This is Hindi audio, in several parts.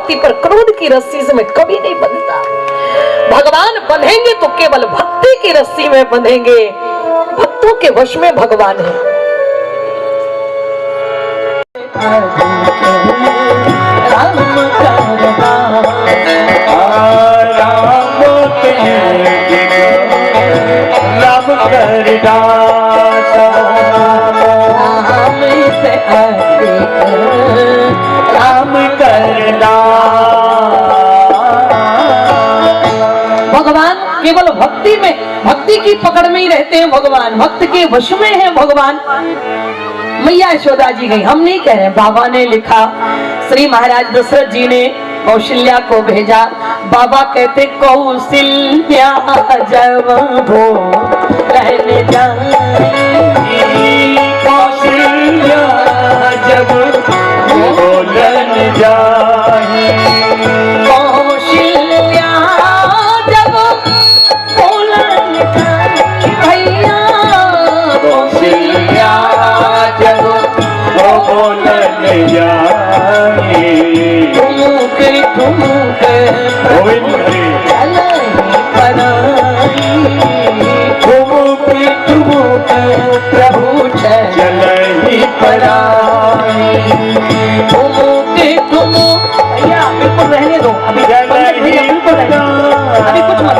भक्ति पर क्रोध की रस्सी से मैं कभी नहीं बंधता। भगवान बंधेंगे तो केवल भक्ति की रस्सी में बंधेंगे। भक्तों के वश में भगवान है। भगवान केवल भक्ति में, भक्ति की पकड़ में ही रहते हैं। भगवान भक्त के वश में है। भगवान मैया यशोदा जी गई, हम नहीं कह रहे, बाबा ने लिखा। श्री महाराज दशरथ जी ने कौशल्या को भेजा। बाबा कहते कौशल्या जब हो रहने कौशल्या जब बोलन जाए, कौशल्या जब बोलन जाए भैया, कौशल्या जब बोलन जाए, ठुमुक ठुमुक प्रभु चलहि पराई, भैया बिल्कुल रहने दो, अभी बिल्कुल अभी कुछ मत,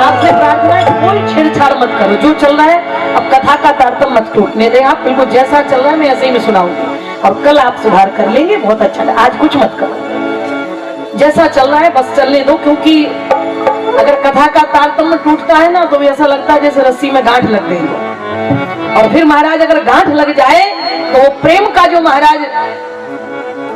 आपसे प्रार्थना है कोई छेड़छाड़ मत करो। जो चल रहा है अब कथा का तारतम्य मत टूटने दे। आप बिल्कुल जैसा चल रहा है मैं ऐसे ही में सुनाऊंगी और कल आप सुधार कर लेंगे, बहुत अच्छा। आज कुछ मत करो, जैसा चल रहा है बस चलने दो। क्योंकि अगर कथा का तारतम्य टूटता है ना तो ऐसा लगता है जैसे रस्सी में गांठ लग गई हो। और फिर महाराज अगर गांठ लग जाए तो वो प्रेम का जो महाराज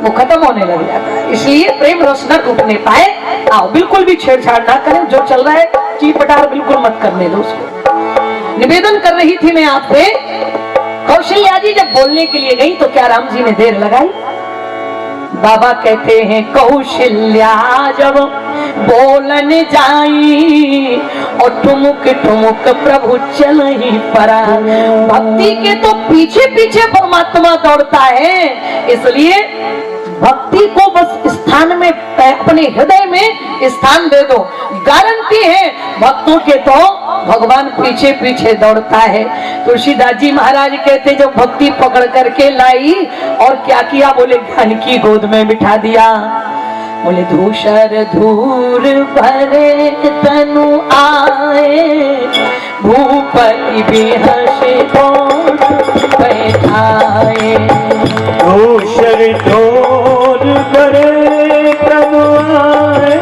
वो खत्म होने लग जाता है। इसलिए प्रेम रस न टूटने पाए। आओ बिल्कुल भी छेड़छाड़ ना करें। जो चल रहा है चीपटार बिल्कुल मत करने दो उसको। निवेदन कर रही थी मैं आपसे, कौशल्या जी जब बोलने के लिए गई तो क्या राम जी ने देर लगाई? बाबा कहते हैं कौशल्या जब बोलन जाई और ठुमुक ठुमुक प्रभु चलहि परा। भक्ति के तो पीछे पीछे परमात्मा दौड़ता है। इसलिए भक्ति को बस स्थान में, अपने हृदय में स्थान दे दो। गारंटी है भक्तों के तो भगवान पीछे पीछे दौड़ता है। तुलसीदास जी महाराज कहते जब भक्ति पकड़ करके लाई और क्या किया, बोले ज्ञान की गोद में बिठा दिया। बोले धूसर धूर भरे तनु आए, भूपति बेहसे बैठाए। धूसर धूर भरे तनु आए,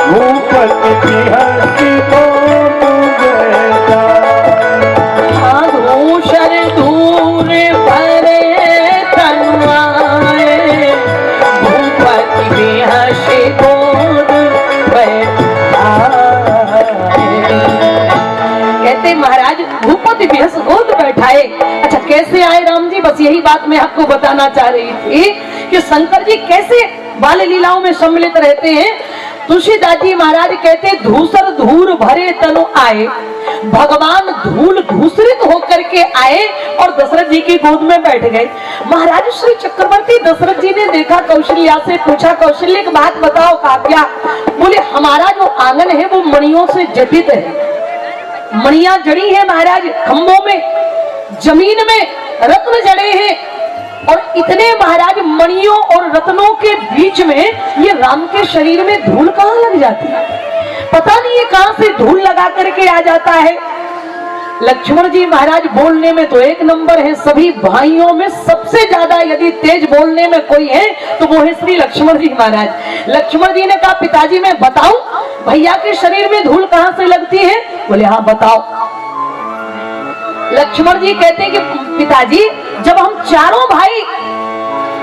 भूपति बेहसे बैठाए। धूसर धूर भरे तनु आए, भूपति बेहसे कहते महाराज भूपति बेहस गोद बैठाए। अच्छा कैसे आए राम जी? बस यही बात मैं आपको बताना चाह रही थी कि शंकर जी कैसे बाल लीलाओं में सम्मिलित रहते हैं। तुलसीदास जी महाराज कहते धूसर धूर भरे तनु आए, भगवान धूल धूसरित होकर के आए और दशरथ जी की गोद में बैठ गए। महाराज श्री चक्रवर्ती दशरथ जी ने देखा, कौशल्या से पूछा कौशल्य की बात बताओ। कहा क्या? बोले हमारा जो आंगन है वो मणियों से जटित है। मणियां जड़ी है महाराज, खंभों में, जमीन में रत्न जड़े हैं। और इतने महाराज मणियों और रत्नों के बीच में ये राम के शरीर में धूल कहाँ लग जाती है? पता नहीं ये कहां से धूल लगा करके आ जाता है। लक्ष्मण जी महाराज बोलने में तो एक नंबर है। सभी भाइयों में सबसे ज्यादा यदि तेज बोलने में कोई है तो वो है श्री लक्ष्मण जी महाराज। लक्ष्मण जी ने कहा पिताजी मैं बताऊं भैया के शरीर में धूल कहां से लगती है? बोले हाँ बताओ। लक्ष्मण जी कहते हैं कि पिताजी जब हम चारों भाई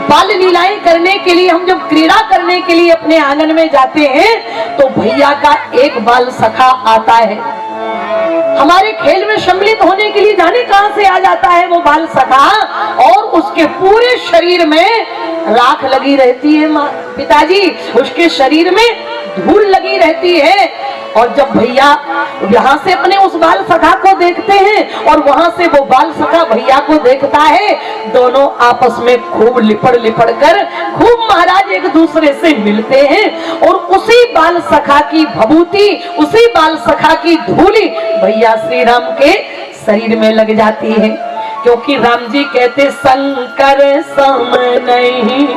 बाल लीलाएं करने के लिए, हम जब क्रीड़ा करने के लिए अपने आंगन में जाते हैं तो भैया का एक बाल सखा आता है। हमारे खेल में सम्मिलित होने के लिए जाने कहां से आ जाता है वो बाल सखा, और उसके पूरे शरीर में राख लगी रहती है। पिताजी उसके शरीर में धूल लगी रहती है और जब भैया यहाँ से अपने उस बाल सखा को देखते हैं और वहां से वो बाल सखा भैया को देखता है, दोनों आपस में खूब लिपड़ कर खूब महाराज एक दूसरे से मिलते हैं और उसी बाल सखा की भभूति, उसी बाल सखा की धूली भैया श्री राम के शरीर में लग जाती है। क्योंकि राम जी कहते शंकर सम नहीं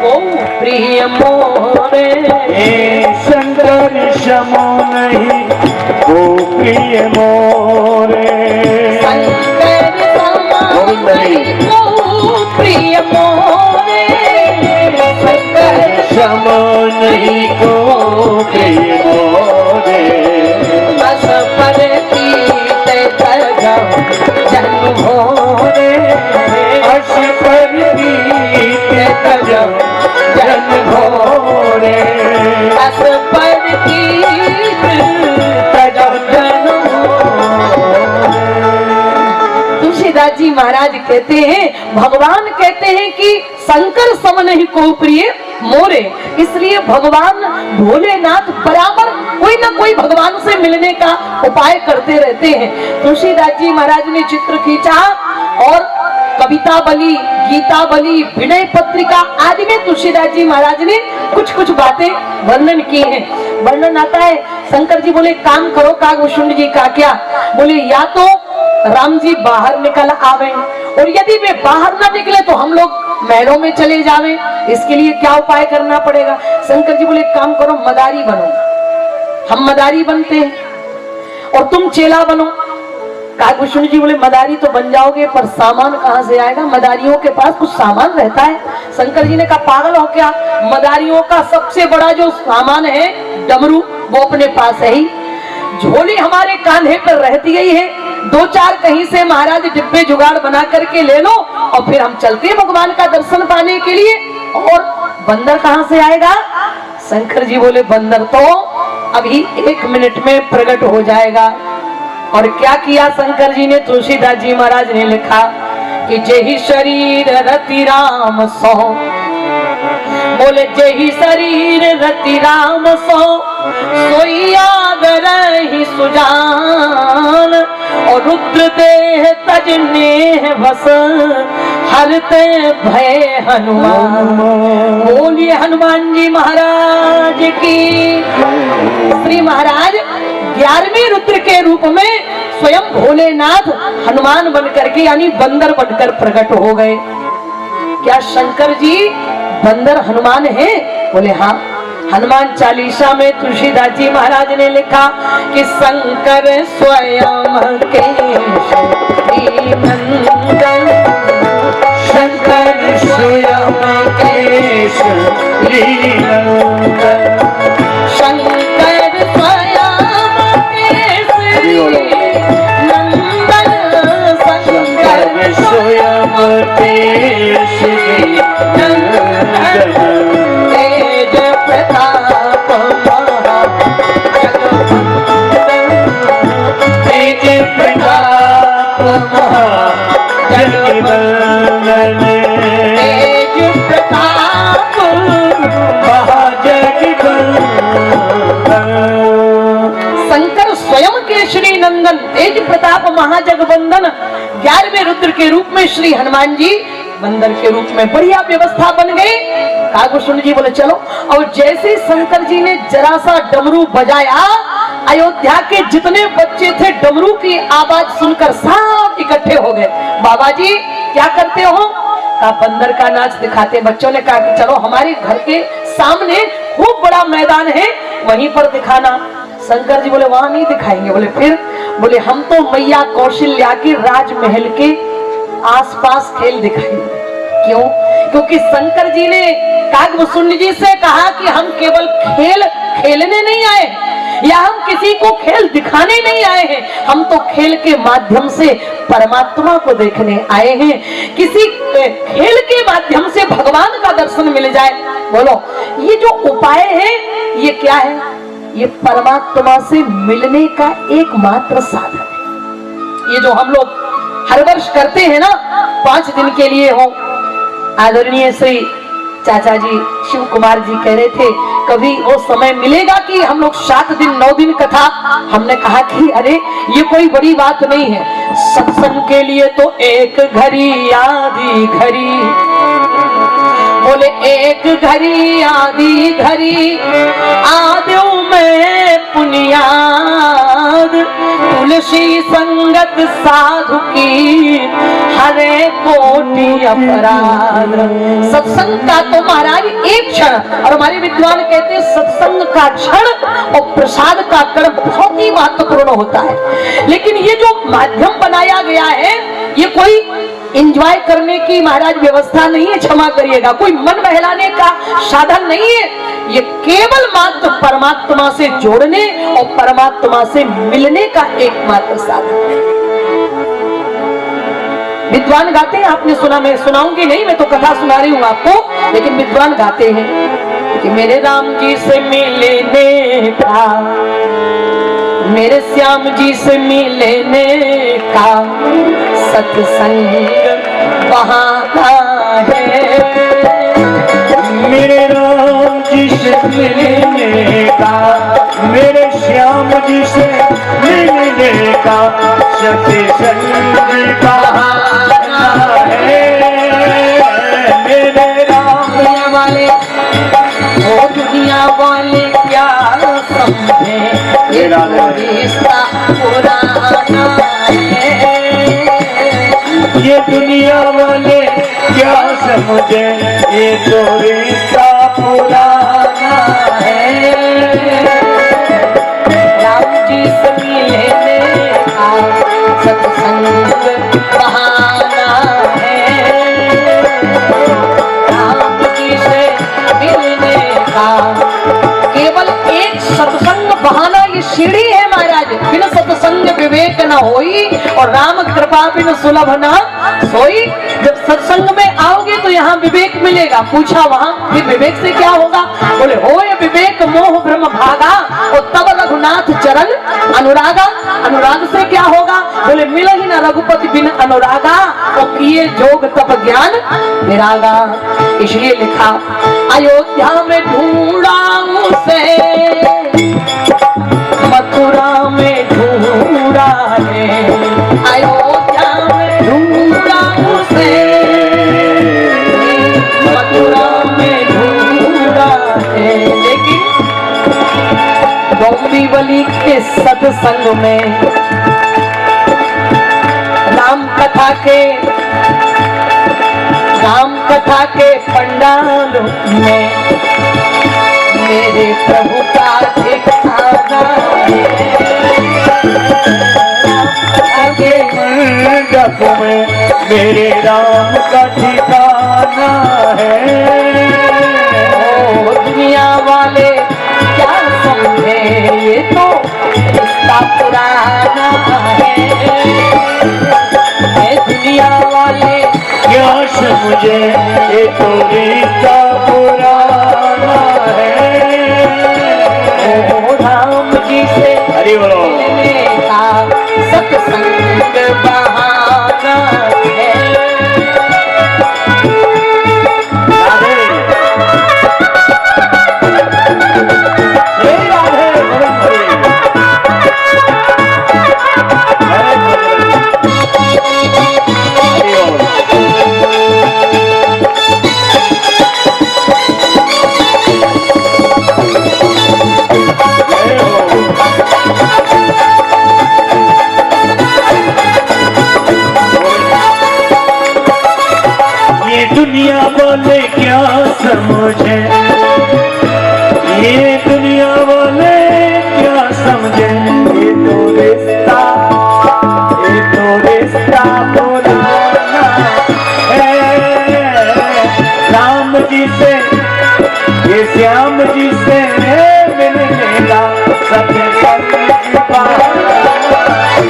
ओ प्रिय मोरे, शंकर समो नहीं ओ प्रिय मोरे, शंकर सम नहीं ओ प्रिय मोरे, शंकर समो नहीं ओ प्रिय मोरे, बस पर पीते जन भोरे, अस पर पीते जन भोरे, बस पर पीते जन तुलसीदास जी महाराज कहते हैं, भगवान कहते हैं कि शंकर सम नहीं को प्रिय मोरे, इसलिए भगवान भोलेनाथ बराबर कोई ना कोई भगवान से मिलने का उपाय करते रहते हैं। तुलसीदास जी महाराज ने चित्र खींचा और कविता बली, गीता बली, विनय पत्रिका आदि में तुलसीदास जी महाराज ने कुछ बातें वर्णन की हैं। वर्णन आता है, शंकर जी बोले काम करो कागभूषण जी का क्या, बोले या तो राम जी बाहर निकल आवे और यदि वे बाहर ना निकले तो हम लोग महलों में चले जावे, इसके लिए क्या उपाय करना पड़ेगा। शंकर जी बोले काम करो मदारी बनो, हम मदारी बनते हैं और तुम चेला बनो। कागभूषण जी बोले मदारी तो बन जाओगे पर सामान कहाँ से आएगा, मदारियों के पास कुछ सामान रहता है। शंकर जी ने कहा पागल हो क्या, मदारियों का सबसे बड़ा जो सामान है डमरू वो अपने पास है ही, झोली हमारे कांधे पर रहती ही है, दो चार कहीं से महाराज डिब्बे जुगाड़ बना करके ले लो और फिर हम चलते हैं भगवान का दर्शन पाने के लिए। और बंदर कहाँ से आएगा। शंकर जी बोले बंदर तो अभी 1 मिनट में प्रकट हो जाएगा। और क्या किया शंकर जी ने, तुलसीदास जी महाराज ने लिखा कि जेहि शरीर रति राम सो, बोले जेहि शरीर रति राम सो, सोई याद रही सुजान, और रुद्र देह तजने बस हरते भय हनुमान। बोलिए हनुमान जी महाराज की। श्री महाराज 11वें रुद्र के रूप में स्वयं भोलेनाथ हनुमान बनकर के यानी बंदर बनकर प्रकट हो गए। क्या शंकर जी बंदर हनुमान है? बोले हाँ। हनुमान चालीसा में तुलसीदास जी महाराज ने लिखा कि शंकर स्वयं केशरी नंदन, शंकर स्वयं केशरी नंदन, शंकर स्वयं केशरी नंदन, शंकर स्वयं केशरी नंदन, तेज प्रताप तेज प्रताप महाजगवंदन, तेज प्रताप महाजगवंदन। शंकर स्वयं केशरी नंदन, तेज प्रताप महाजगवंदन। 11वें रुद्र के रूप में श्री हनुमान जी बंदर के रूप में बढ़िया व्यवस्था बन गई। कागभूषण जी बोले चलो। और जैसे शंकर जी ने जरा सा डमरू बजाया, अयोध्या के जितने बच्चे थे डमरू की आवाज सुनकर सब इकट्ठे हो गए। बाबा जी क्या करते हो? कहा बंदर का नाच दिखाते। बच्चों ने कहा कि चलो हमारे घर के सामने खूब बड़ा मैदान है वहीं पर दिखाना। शंकर जी बोले वहां नहीं दिखाएंगे। बोले फिर? बोले हम तो मैया कौशल्या के राजमहल के आसपास खेल दिखाएंगे। क्यों? क्योंकि शंकर जी ने कागभूषण जी से कहा कि हम केवल खेल खेलने नहीं आए या हम किसी को खेल दिखाने नहीं आए हैं, हम तो खेल के माध्यम से परमात्मा को देखने आए हैं। किसी खेल के माध्यम से भगवान का दर्शन मिल जाए। बोलो ये जो उपाय है ये क्या है? ये परमात्मा से मिलने का एकमात्र साधन है। ये जो हम लोग हर वर्ष करते हैं ना, 5 दिन के लिए हो। आदरणीय श्री चाचा जी शिव कुमार जी कह रहे थे कभी वो समय मिलेगा कि हम लोग 7 दिन 9 दिन कथा। हमने कहा कि अरे ये कोई बड़ी बात नहीं है, सत्संग के लिए तो एक घड़ी आधी घड़ी, बोले एक घड़ी आधी घड़ी आदो में पुनियाद, तुलसी संगत साधु की हरे कोटि अपराध। सत्संग का तो महाराज एक क्षण, और हमारे विद्वान कहते हैं सत्संग का क्षण और प्रसाद का कण बहुत ही महत्वपूर्ण होता है। लेकिन ये जो माध्यम बनाया गया है ये कोई एंजॉय करने की महाराज व्यवस्था नहीं है, क्षमा करिएगा, कोई मन बहलाने का साधन नहीं है, ये केवल मात्र परमात्मा से जोड़ने और परमात्मा से मिलने का एकमात्र साधन है। विद्वान गाते हैं, आपने सुना, मैं सुनाऊंगी नहीं, मैं तो कथा सुना रही हूं आपको, लेकिन विद्वान गाते हैं कि मेरे राम जी से मिलने का, मेरे श्याम जी से मिलने का सत्संग बहाना है, मेरे राम जी से मिलने का, मेरे श्याम जी से मिलने का सत्संग बहाना है, मेरे राम वाले वो दुनिया वाले क्या समझे ये रिश्ता पुराना है, ये दुनिया वाले क्या समझे ये तो रिश्ता पुराना है, राम जी से मिलने का सत्संग बहाना है, राम जी से मिलने का केवल एक सत्संग बहाना ये सीढ़ी है महाराज, बिन सत्संग विवेक न होई और राम कृपा बिन सुलभ न सोई। जब सत्संग में आओगे तो यहाँ विवेक मिलेगा। पूछा वहां फिर विवेक से क्या होगा, बोले हो ये विवेक मोह भ्रम भागा और तब रघुनाथ चरण अनुरागा। अनुराग से क्या होगा, बोले मिल ही न रघुपति बिन अनुरागा और किए जोग तप ज्ञान विरागा। इसलिए लिखा अयोध्या में ढूंढा उसे, मथुरा में ढूंढा है, अयोध्या में ढूंढा उसे, मथुरा में ढूंढा है। लेकिन डोंबिवली के सत्संग में राम कथा के पंडाल में मेरे प्रभु का ठिकाना के मंडप में मेरे राम का ठिकाना है, ओ दुनिया वाले क्या समझे ये तो रिश्ता पुराना है, दुनिया वाले क्या समझे ये तो रिश्ता पुराना है, ओ राम जी से हरि बोलो मिलने का सत्संग बहाना है। राधे श्री राधे गोविंद हरि हरि बोल। दुनिया वाले क्या समझे, ये दुनिया वाले क्या समझे ये तो रिश्ता पुराना है, राम जी से ये श्याम जी से मिलने का सत्संग बहाना है,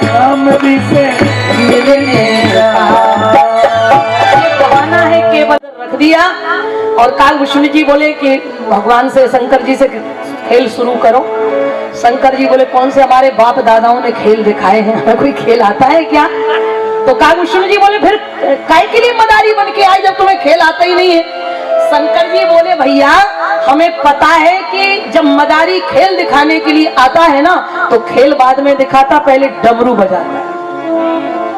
राम जी से मिलने बहाना है केवल रख दिया। और काल विष्णु जी बोले कि भगवान से शंकर जी से खेल शुरू करो। शंकर जी बोले कौन से हमारे बाप दादाओं ने खेल दिखाए हैं, हमें कोई खेल आता है क्या? तो कागभूषण जी बोले फिर काय के लिए मदारी बन के आए जब तुम्हें खेल आता ही नहीं है। शंकर जी बोले भैया हमें पता है कि जब मदारी खेल दिखाने के लिए आता है ना तो खेल बाद में दिखाता, पहले डमरू बजाता है।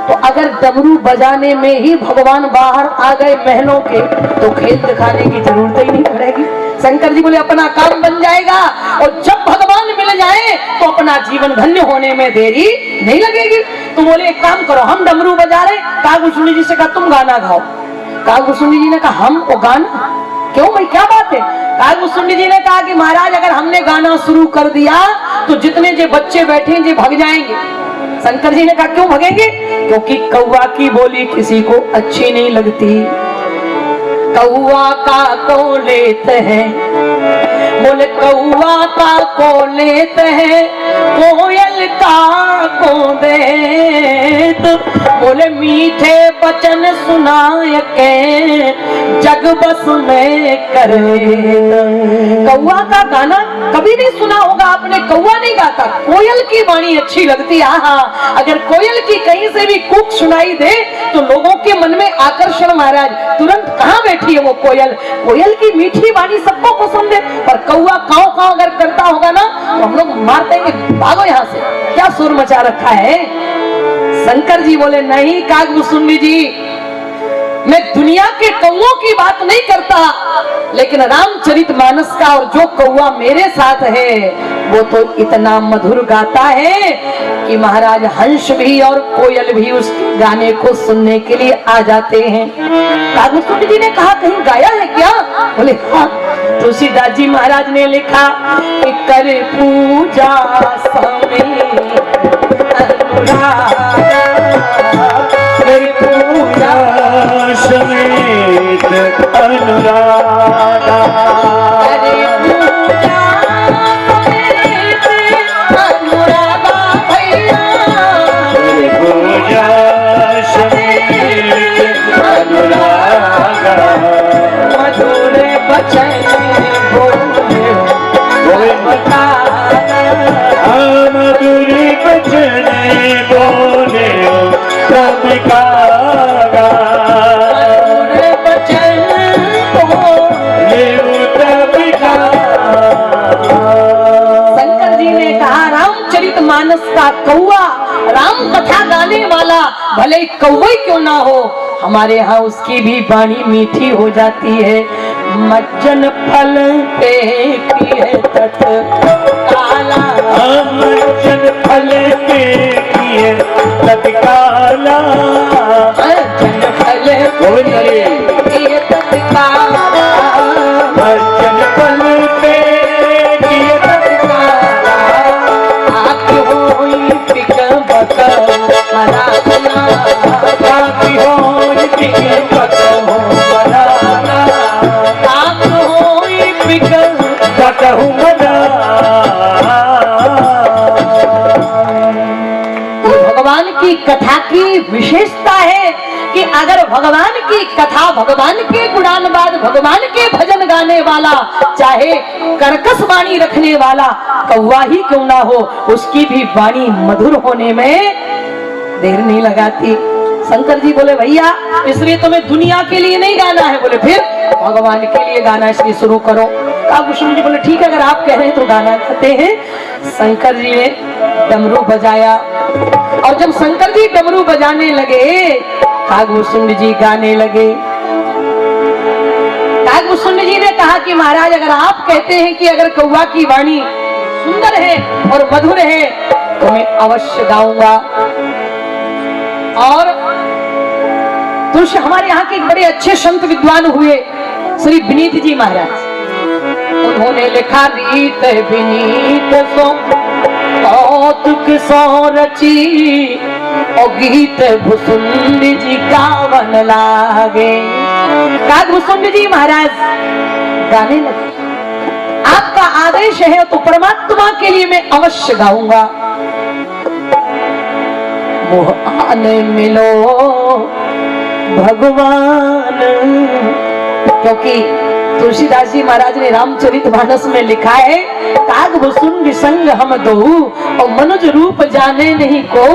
तो अगर डमरू बजाने में ही भगवान बाहर आ गए महलों के तो खेल दिखाने की जरूरत ही नहीं पड़ेगी। शंकर जी बोले अपना काम बन जाएगा और जब भगवान मिल जाए तो अपना जीवन धन्य होने में देरी नहीं लगेगी। तो बोले एक काम करो, हम डमरू बजा रहे। कागभूषण जी से कहा तुम गाना गाओ। कागभूषण जी ने कहा हम वो गाना, क्यों भाई क्या बात है? कागभूषण जी ने कहा कि महाराज अगर हमने गाना शुरू कर दिया तो जितने जे बच्चे बैठे जे भग जाएंगे। शंकर जी ने कहा क्यों भगेंगे? क्योंकि कौवा की बोली किसी को अच्छी नहीं लगती। कौवा का को लेते हैं, बोले कौवा का को लेते हैं, कोयल का को देत, बोले मीठे बचन सुनाय के जग बस में करे। कौवा का गाना कभी नहीं सुना होगा आपने, कौवा नहीं गाता, कोयल की वाणी अच्छी लगती है। हाँ, अगर कोयल की कहीं से भी कूक सुनाई दे तो लोगों के मन में आकर्षण महाराज तुरंत कहाँ बैठी है वो कोयल। कोयल की मीठी वाणी सबको पसंद है, पर कौवा काव काव अगर करता होगा ना तो हम लोग मारते हैं भागो यहाँ से, क्या सुर मचा रखा है। शंकर जी बोले नहीं कागभूषण जी, मैं दुनिया के कौवों की बात नहीं करता, लेकिन रामचरितमानस का और जो कौवा मेरे साथ है वो तो इतना मधुर गाता है कि महाराज हंस भी और कोयल भी उस गाने को सुनने के लिए आ जाते हैं। कागभूषण जी ने कहा कहीं गाया है क्या? बोले हाँ, तुलसीदास जी महाराज ने लिखा कि कर पूजा समय अनुराग, कर पूजा समेत अनुरागा, करे पूजा समेत अनुरागा भैया, करे पूजा समेत अनुरागा, मधुर बचन बोले बताना, मधुर बचन बोले तब गागा, मधुर बचन बोले तब गागा। शंकर जी ने कहा रामचरितमानस का कौवा, राम कथा गाने वाला भले कौवा क्यों ना हो, हमारे यहाँ उसकी भी वाणी मीठी हो जाती है। मज्जन फल पे किए तत काला, मज्जन फल पे किए तत्काला, मज्जन फल पे किए तत काला, मज्जन फल पे किए तत्काला, आँख होई पिक बक मराना, आँख होई पिक बक मराना, आँख होई पिक बकहु मना। भगवान की कथा की विशेषता है कि अगर भगवान की कथा, भगवान के गुणानुवाद, भगवान के भजन गाने वाला, चाहे कर्कश वाणी रखने वाला कौवा ही क्यों ना हो, उसकी भी वाणी मधुर होने में देर नहीं लगाती। शंकर जी बोले भैया इसलिए तुम्हें दुनिया के लिए नहीं गाना है। बोले फिर भगवान के लिए गाना इसलिए शुरू करो। कागभूषण जी बोले ठीक है अगर आप कह रहे हैं तो गाना गाते हैं। शंकर जी ने डमरू बजाया और जब शंकर जी डमरू बजाने लगे कागभूषण जी गाने लगे। कागभूषण जी ने कहा कि महाराज अगर आप कहते हैं कि अगर कौवा की वाणी सुंदर है और मधुर है तो मैं अवश्य गाऊंगा। और तुलसी हमारे यहाँ के एक बड़े अच्छे संत विद्वान हुए श्री विनीत जी महाराज, उन्होंने लिखा रीत विनीत सो कौतुक सो रची और गीत भुसुंड जी गावन लागे। कागभूषण जी महाराज गाने लगे। आपका आदेश है तो परमात्मा के लिए मैं अवश्य गाऊंगा। मोह आने मिलो भगवान, क्योंकि तुलसीदास जी महाराज ने रामचरितमानस में लिखा है कागभूषण संग हम दो और मनुज रूप जाने नहीं को,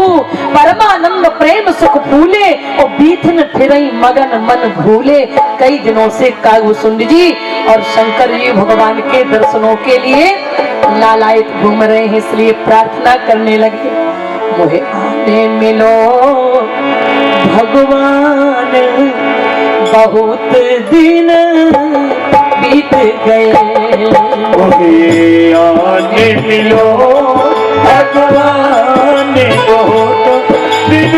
परमानंद प्रेम सुख फूले और बीथन फिरई मगन मन भूले। कई दिनों से कागभूषुंड जी और शंकर जी भगवान के दर्शनों के लिए लालायित घूम रहे हैं, इसलिए प्रार्थना करने लगे, मुझे आने मिलो भगवान, बहुत दिन बीत गए। मुझे आने मिलो भगवान, बहुत दिन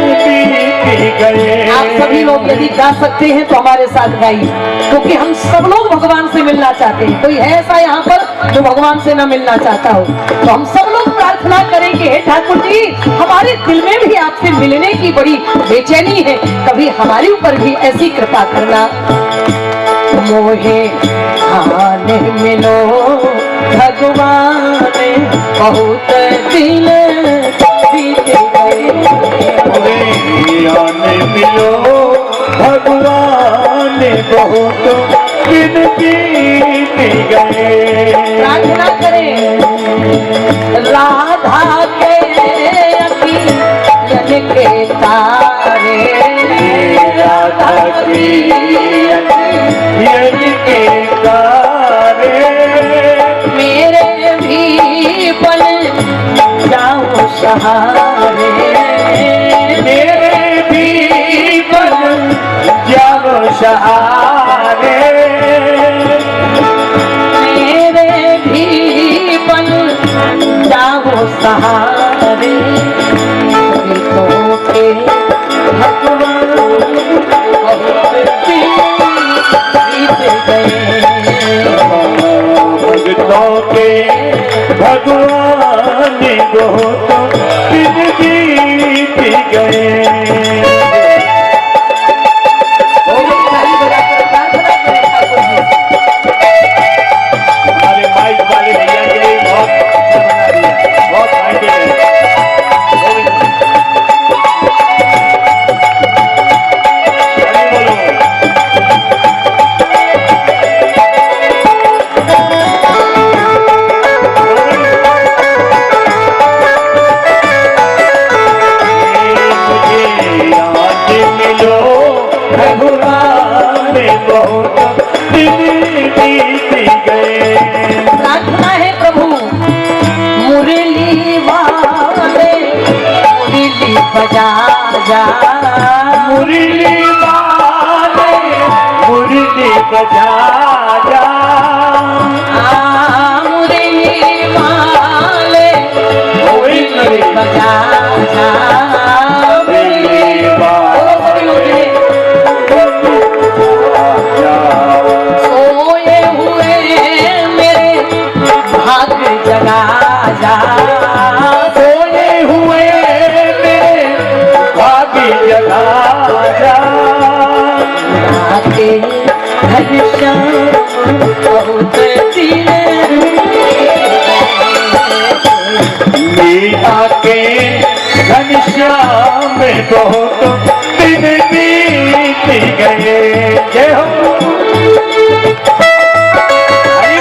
बीत गए। आप सभी लोग यदि गा सकते हैं तो हमारे साथ गाइए, क्योंकि हम सब लोग भगवान से मिलना चाहते हैं। कोई है ऐसा यहाँ पर जो भगवान से न मिलना चाहता हो? तो हम सब लोग प्रार्थना करें कि हे ठाकुर जी, हमारे दिल में भी आपसे मिलने की बड़ी बेचैनी है, कभी हमारे ऊपर भी ऐसी कृपा करना। मोहे आने मिलो भगवान, बहुत दिन बीत गए। मुझे आने मिलो भगवान, बहुत दिन बीत गए। प्रार्थना करें, राधा के अखियन के तारे, राधा की अखियन के तारे, मेरे भी बन जाओ सहारे, मेरे भी बन जाओ सहारे, मेरे भी बन जाओ सहारे। गीतों के भगवान बहुत दिन बीत गए। भक्तों के भगवान बहुत दिन बीत गए। हमारे माइक वाले भैया के लिए बहुत अच्छा बना दिया, बहुत फायदे है। प्रार्थना है प्रभु, मुरली वाले मुरली बजा जा, मुरली वाले मुरली बजा जा, मुरली वाले मुरली बजा जा, मुरली वाले सोए हुए मेरे भाग्य जगा जा, सोए हुए मेरे भाग्य जगा जा, आके घनश्याम बहुत दिन मीरा के घनश्याम बहुत दिन बीत गए। जय हो हरि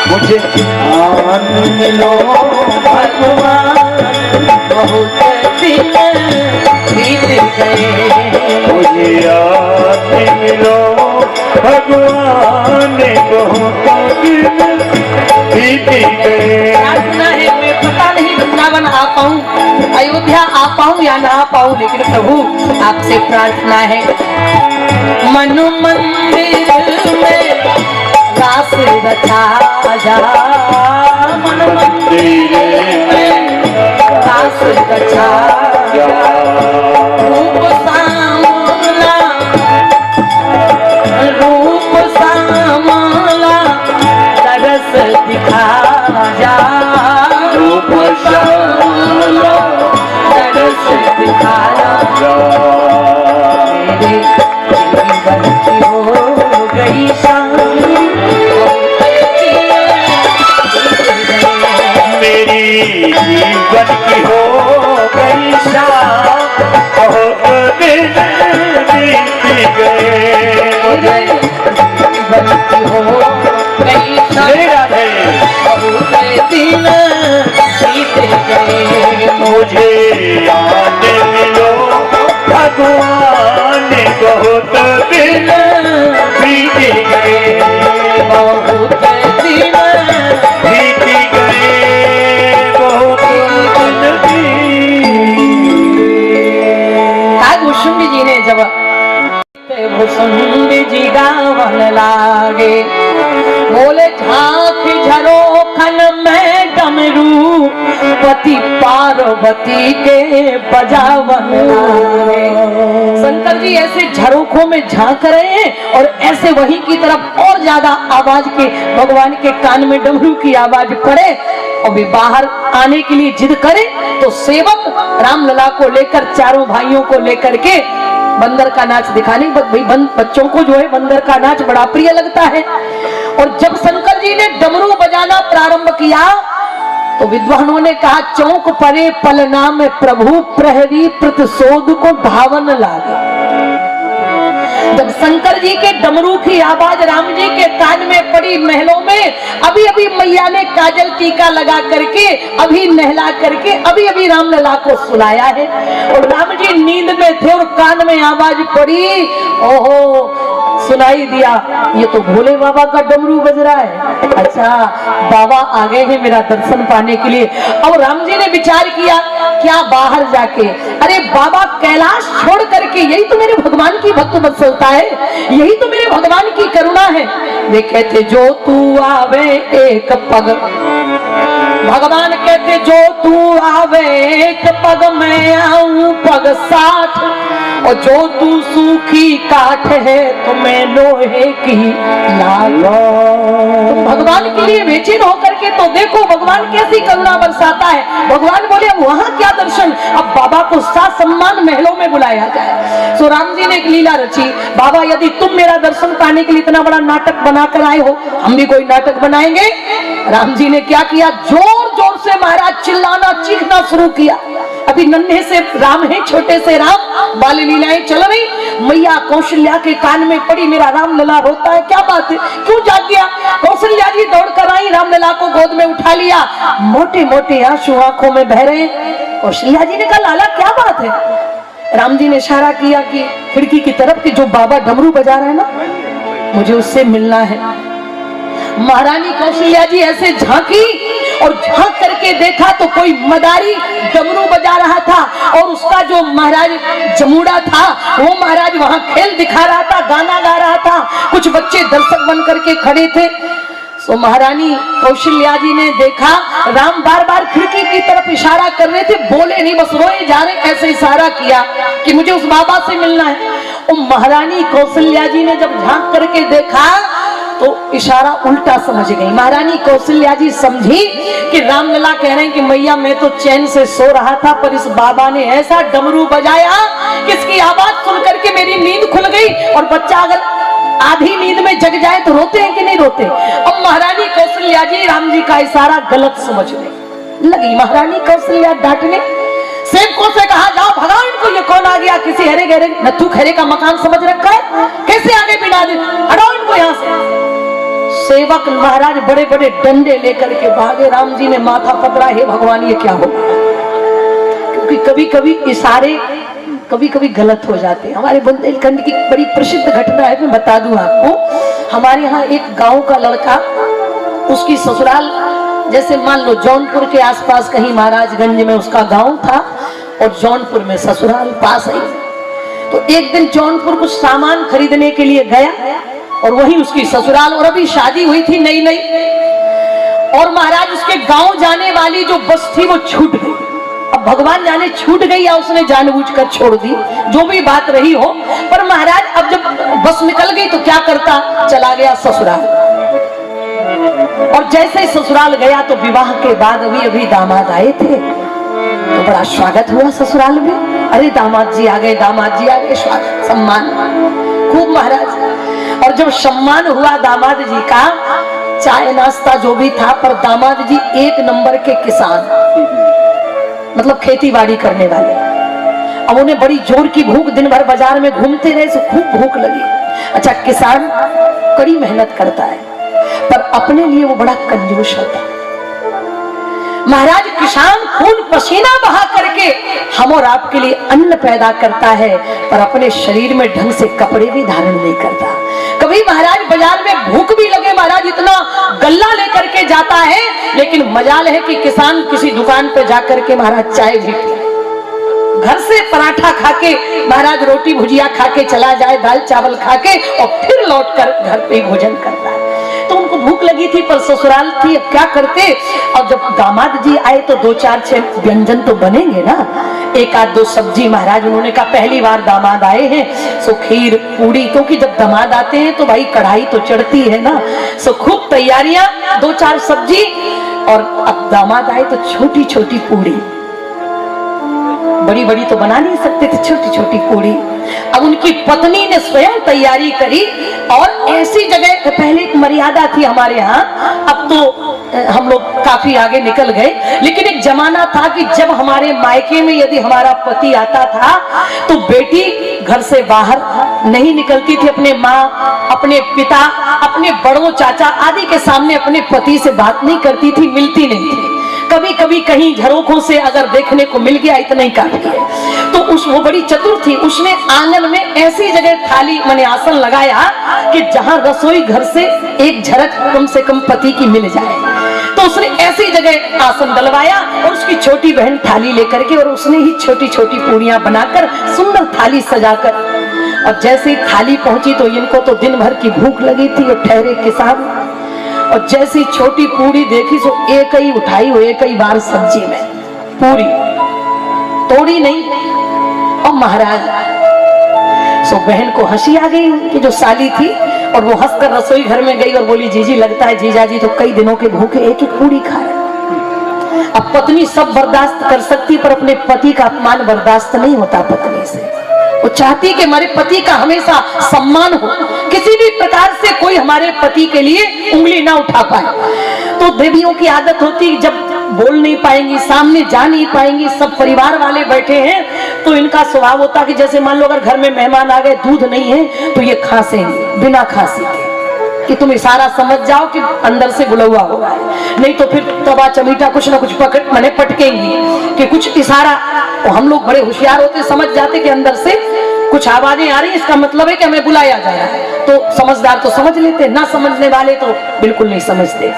मुझे आनंद मिलो भगवान बहुत दिन बीत गए। मुझे आनंद मिलो भगवान बहुत दिन बीत गए। प्रार्थना है, मैं पता नहीं वृंदावन आ पाऊं, अयोध्या आ पाऊं या ना आ पाऊं, लेकिन प्रभु आपसे प्रार्थना है, मनु मंदिर में रास रचा जा मन मंदिर में रास रचा जा रूप सामला तरस दिखा जा रूप सामला तरस दिखा जा मेरे जीवन की हो गई शान मेरी जीवन की हो गई शान बहुत दिन बीत गए जीवन की हो गई शान बहुत दिन बीत गए मुझे याद मिलो भगवान बहुत दिन बीत गए बहुत दिन बीत गए बहुत दिन भूषुंडी जी ने जब भूषुंडी जी गावन लागे बोले झांक झरोखन में डमरू पति पार्वती के बजावन लागे। शंकर जी ऐसे झरोखों में झांक रहे हैं और ऐसे वही की तरफ और ज्यादा आवाज के भगवान के कान में डमरू की आवाज पड़े और भी बाहर आने के लिए जिद करे तो सेवक रामलला को लेकर चारों भाइयों को लेकर के बंदर का नाच दिखाने बच्चों को जो है बंदर का नाच बड़ा प्रिय लगता है। और जब शंकर जी ने डमरू बजाना प्रारंभ किया तो विद्वानों ने कहा चौक परे पलना में प्रभु प्रहरी प्रतिशोध को धावन लागे। जब शंकर जी के डमरू की आवाज राम जी के कान में पड़ी महलों में अभी अभी मैया ने काजल टीका लगा करके अभी नहला करके अभी अभी रामलला को सुलाया है और राम जी नींद में थे और कान में आवाज पड़ी ओहो सुनाई दिया ये तो भोले बाबा का डमरू बज रहा है। अच्छा बाबा आ गए हैं मेरा दर्शन पाने के लिए। अब राम जी ने विचार किया क्या बाहर जाके अरे बाबा कैलाश छोड़ करके यही तो मेरे भगवान की भक्त वत्सलता है यही तो मेरे भगवान की करुणा है। वे कहते जो तू आवे एक पग भगवान कहते जो तू आवे एक पग मैं आऊं पग 60 और जो तू सूखी काठ है तो मैं लोहे की लालो। भगवान के लिए बेचैन होकर के तो देखो भगवान कैसी करुणा बरसाता है। भगवान बोले अब वहां क्या दर्शन अब बाबा को साथ सम्मान महलों में बुलाया जाए। सो राम जी ने एक लीला रची बाबा यदि तुम मेरा दर्शन पाने के लिए इतना बड़ा नाटक बनाकर आए हो हम भी कोई नाटक बनाएंगे। राम जी ने क्या किया जोर जोर से महाराज चिल्लाना चीखना शुरू किया। अभी नन्हे से राम है छोटे से राम बाल लीलाएं चल रही मैया कौशल्या के कान में पड़ी मेरा रामलला रोता है क्या बात है क्यों जाग गया। कौशल्या जी दौड़कर आई रामलला को गोद में उठा लिया मोटे मोटे आंसू आंखों में बह रहे। कौशल्या जी ने कहा लाला क्या बात है। राम जी ने इशारा किया कि खिड़की की तरफ कि जो बाबा डमरू बजा रहे हैं ना मुझे उससे मिलना है। महारानी कौशल्या जी ऐसे झांकी और झांक करके देखा तो कोई मदारी डमरू बजा रहा था और उसका जो महाराज जमुड़ा था वो महाराज वहां खेल दिखा रहा था गाना गा रहा था कुछ बच्चे दर्शक बन करके खड़े थे। सो महारानी कौशल्या जी ने देखा राम बार बार खिड़की की तरफ इशारा कर रहे थे बोले नहीं बस रोए जा रहे ऐसे इशारा किया कि मुझे उस बाबा से मिलना है। और महारानी कौशल्या जी ने जब झांक करके देखा तो इशारा उल्टा समझ गई। महारानी कौशल्या जी समझी कि रामलला कह रहे हैं कि मैया मैं तो चैन से सो रहा था पर इस बाबा ने ऐसा डमरू बजाया कि इसकी आवाज सुन करके मेरी नींद खुल गई। और बच्चा अगर आधी नींद में जग जाए तो रोते हैं कि नहीं रोते। अब महारानी कौशल्या जी राम जी का इशारा गलत समझने लगी। महारानी कौशल्या डांटने सेवकों से कहा जाओ भगवान को ये कौन आ गया किसी हरे गहरे नथु खैरे का मकान समझ रखा है कैसे आगे बिना दे हटाओ इनको यहाँ से। सेवक महाराज बड़े बड़े डंडे लेकर के भागे। राम जी ने माथा पकड़ा हे भगवान ये क्या हो क्योंकि कभी कभी इशारे कभी कभी गलत हो जाते हैं। हमारे बुंदेलखंड की बड़ी प्रसिद्ध घटना है मैं बता दूं आपको। हमारे यहाँ एक गांव का लड़का उसकी ससुराल जैसे मान लो जौनपुर के आसपास कहीं महाराजगंज में उसका गांव था और जौनपुर में ससुराल पास ही। तो एक दिन जौनपुर कुछ सामान खरीदने के लिए गया और वही उसकी ससुराल। और अभी शादी हुई थी नई नई, और महाराज उसके गांव जाने वाली जो बस थी वो छूट गई। अब भगवान जाने छूट गई या उसने जानबूझकर छोड़ दी, जो भी बात रही हो, पर महाराज अब जब बस निकल गई तो क्या करता, चला गया ससुराल। और जैसे ही ससुराल गया तो विवाह के बाद अभी अभी दामाद आए थे, तो बड़ा स्वागत हुआ ससुराल में। अरे दामाद जी आ गए, दामाद जी आ गए, स्वागत सम्मान खूब महाराज। और जब सम्मान हुआ दामाद जी का, चाय नाश्ता जो भी था, पर दामाद जी एक नंबर के किसान, मतलब खेती बाड़ी करने वाले। अब उन्हें बड़ी जोर की भूख, दिन भर बाजार में घूमते रहे, से खूब भूख लगी। अच्छा, किसान कड़ी मेहनत करता है, पर अपने लिए वो बड़ा कंजूस होता है। महाराज किसान खून पसीना बहा करके हम और आपके लिए अन्न पैदा करता है, पर अपने शरीर में ढंग से कपड़े भी धारण नहीं करता। कभी महाराज बाजार में भूख भी लगे, महाराज इतना गल्ला लेकर के जाता है, लेकिन मजाल है कि किसान किसी दुकान पे जाकर के महाराज चाय भी पिए, घर से पराठा खाके महाराज रोटी भुजिया खाके चला जाए, दाल चावल खाके, और फिर लौटकर घर पे भोजन करता है। तो उनको भूख लगी थी, पर ससुराल थी, अब क्या करते। और जब दामाद जी आए तो 2-4 व्यंजन तो बनेंगे ना, 1-2 सब्जी। महाराज उन्होंने कहा पहली बार दामाद आए हैं, सो खीर पूड़ी, क्योंकि जब दामाद आते हैं तो भाई कढ़ाई तो चढ़ती है ना, सो खूब तैयारियां, 2-4 सब्जी। और अब दामाद आए तो छोटी छोटी पूड़ी, बड़ी बड़ी तो बना नहीं सकते थे, छोटी छोटी पूड़ी। अब उनकी पत्नी ने स्वयं तैयारी करी, और ऐसी जगह, पहले एक मर्यादा थी हमारे यहाँ, अब तो हम लोग काफी आगे निकल गए, लेकिन एक जमाना था कि जब हमारे मायके में यदि हमारा पति आता था तो बेटी घर से बाहर नहीं निकलती थी, अपने माँ, अपने पिता, अपने बड़ों चाचा आदि के सामने अपने पति से बात नहीं करती थी, मिलती नहीं थी। कभी कभी कहीं झरोखों से अगर देखने को मिल गया, इतना ही काफी है। तो वो बड़ी चतुर थी, उसने आंगन में ऐसी जगह थाली माने आसन लगाया कि जहां रसोई घर से एक झलक कम से कम पति की मिल जाए। तो उसने ऐसी जगह आसन डलवाया, और उसकी छोटी बहन थाली लेकर के, और उसने ही छोटी छोटी पूड़ियां बनाकर सुंदर थाली सजाकर, और जैसे ही थाली पहुंची तो इनको तो दिन भर की भूख लगी थी, और ठहरे किसान, और जैसी छोटी पूड़ी देखी सो एक ही उठाई हो, एक ही बार सब्जी में पूरी तोड़ी नहीं। और महाराज सो बहन को हंसी आ गई कि जो साली थी, और वो हंसकर रसोई घर में गई और बोली, जीजी लगता है जीजा जी तो कई दिनों के भूखे एक एक पूड़ी खा रहे। अब पत्नी सब बर्दाश्त कर सकती, पर अपने पति का अपमान बर्दाश्त नहीं होता पत्नी से। वो चाहती कि हमारे पति का हमेशा सम्मान हो, किसी भी प्रकार से कोई हमारे पति के लिए उंगली ना उठा पाए। तो देवियों की आदत होती, जब बोल नहीं पाएंगी, सामने जा नहीं पाएंगी, सब परिवार वाले बैठे हैं, तो इनका स्वभाव होता कि जैसे मान लो अगर घर में मेहमान आ गए, दूध नहीं है तो ये खांसेंगे बिना खांसी के, कि तुम इशारा समझ जाओ कि अंदर से बुलवा होगा, नहीं तो फिर तवा चमीटा कुछ ना कुछ पटकेंगी कि कुछ इशारा। तो हम लोग बड़े होशियार होते, समझ जाते कि अंदर से कुछ आवाजें आ रही है, इसका मतलब है कि हमें बुलाया जा रहा है। तो समझदार तो समझ लेते, ना समझने वाले तो बिल्कुल नहीं समझते।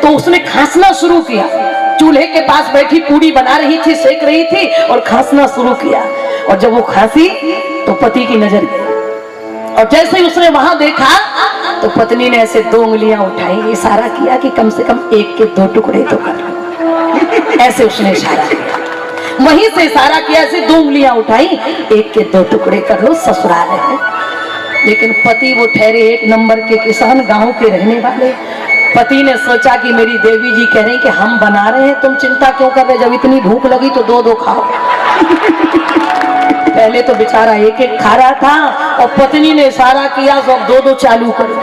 तो उसने खांसना शुरू किया, चूल्हे के पास बैठी पूड़ी बना रही थी, सेक रही थी, और खांसना शुरू किया। और जब वो खांसी तो पति की नजर गई, और जैसे ही उसने वहां देखा तो पत्नी ने ऐसे 2 उंगलियां उठाई, इशारा किया कि कम से कम 1 के 2 टुकड़े तो कर। ऐसे उसने इशारा किया, वहीं से इशारा किया, ऐसे 2 उंगलियां उठाई, 1 के 2 टुकड़े कर लो, ससुराल है। लेकिन पति वो ठहरे एक नंबर के किसान, गांव के रहने वाले। पति ने सोचा कि मेरी देवी जी कह रही कि हम बना रहे हैं, तुम चिंता क्यों कर रहे, जब इतनी भूख लगी तो 2-2 खाओ। पहले तो बेचारा 1-1 खा रहा था, और पत्नी ने इशारा किया तो अब 2-2 चालू कर।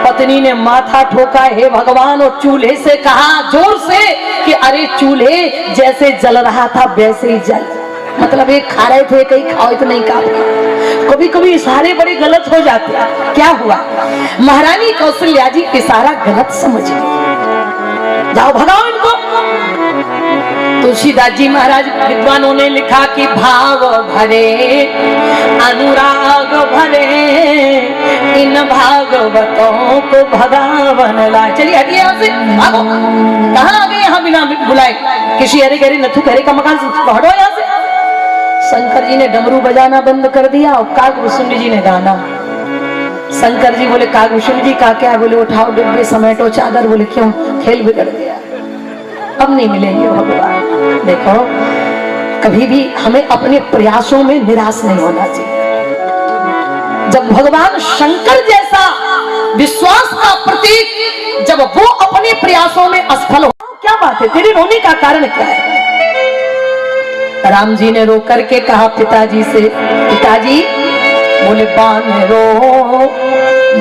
पत्नी ने माथा ठोका, हे भगवान, और चूल्हे से कहा जोर से कि अरे चूल्हे जैसे जल रहा था वैसे ही जल। मतलब एक खा रहे थे, कहीं खाओ, इतना नहीं खा। कभी कभी इशारे बड़े गलत हो जाते हैं। क्या हुआ, महारानी कौशल्या जी इशारा गलत समझ गई, जाओ भगाओ इनको। तुलसीदास जी महाराज विद्वानों ने लिखा कि भाव भरे अनुराग भरे इन भागवतों को भगावन ला। चलिए हटिए यहाँ से, भागो। कहाँ आ गए यहाँ बिना बुलाए, किसी अरे गहरे नथु खहरे का मकान से हटो यहाँ से। शंकर जी ने डमरू बजाना बंद कर दिया, और काकभूषुंड जी ने गाना। शंकर जी बोले कागभूषण जी का क्या? बोले उठाओ डिब्बे समेटो चादर। बोले क्यों? खेल बिगड़ गया, अब नहीं मिलेंगे भगवान। देखो कभी भी हमें अपने प्रयासों में निराश नहीं होना चाहिए। जब भगवान शंकर जैसा विश्वास का प्रतीक जब वो अपने प्रयासों में असफल हो, क्या बात है, तेरे रोने का कारण क्या है? राम जी ने रो करके कहा पिताजी से, पिताजी। बोले बानरो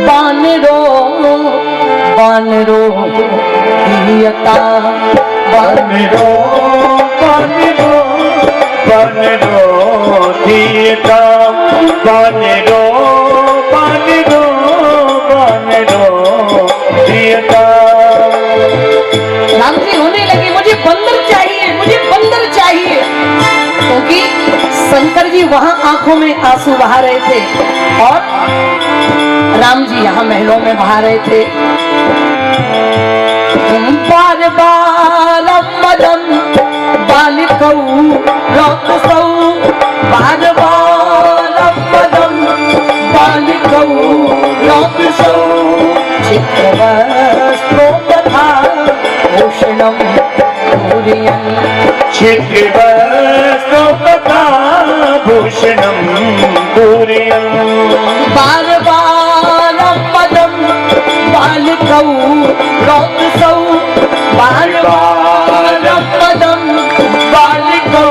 बानरो बानरो हियता बानरो बानरो बानरो हियता बानरो बानरो बानरो हियता। राम जी रोने लगे, मुझे बंदर चाहिए, मुझे बंदर चाहिए। क्योंकि शंकर जी वहां आंखों में आंसू बहा रहे थे और राम जी यहाँ महलों में बहा रहे थे। बार बार मदन बालिकऊ रौतसौ, बार बार मदन बालिकऊ रौतसौ, चित्रवस्त्रो तथा भूषणम दूरियं, चित्रवस्त्रो तथा भूषणम दूरियं। बार बार मदन बालिकौ रौतसौ, बार बार मदन बालिकौ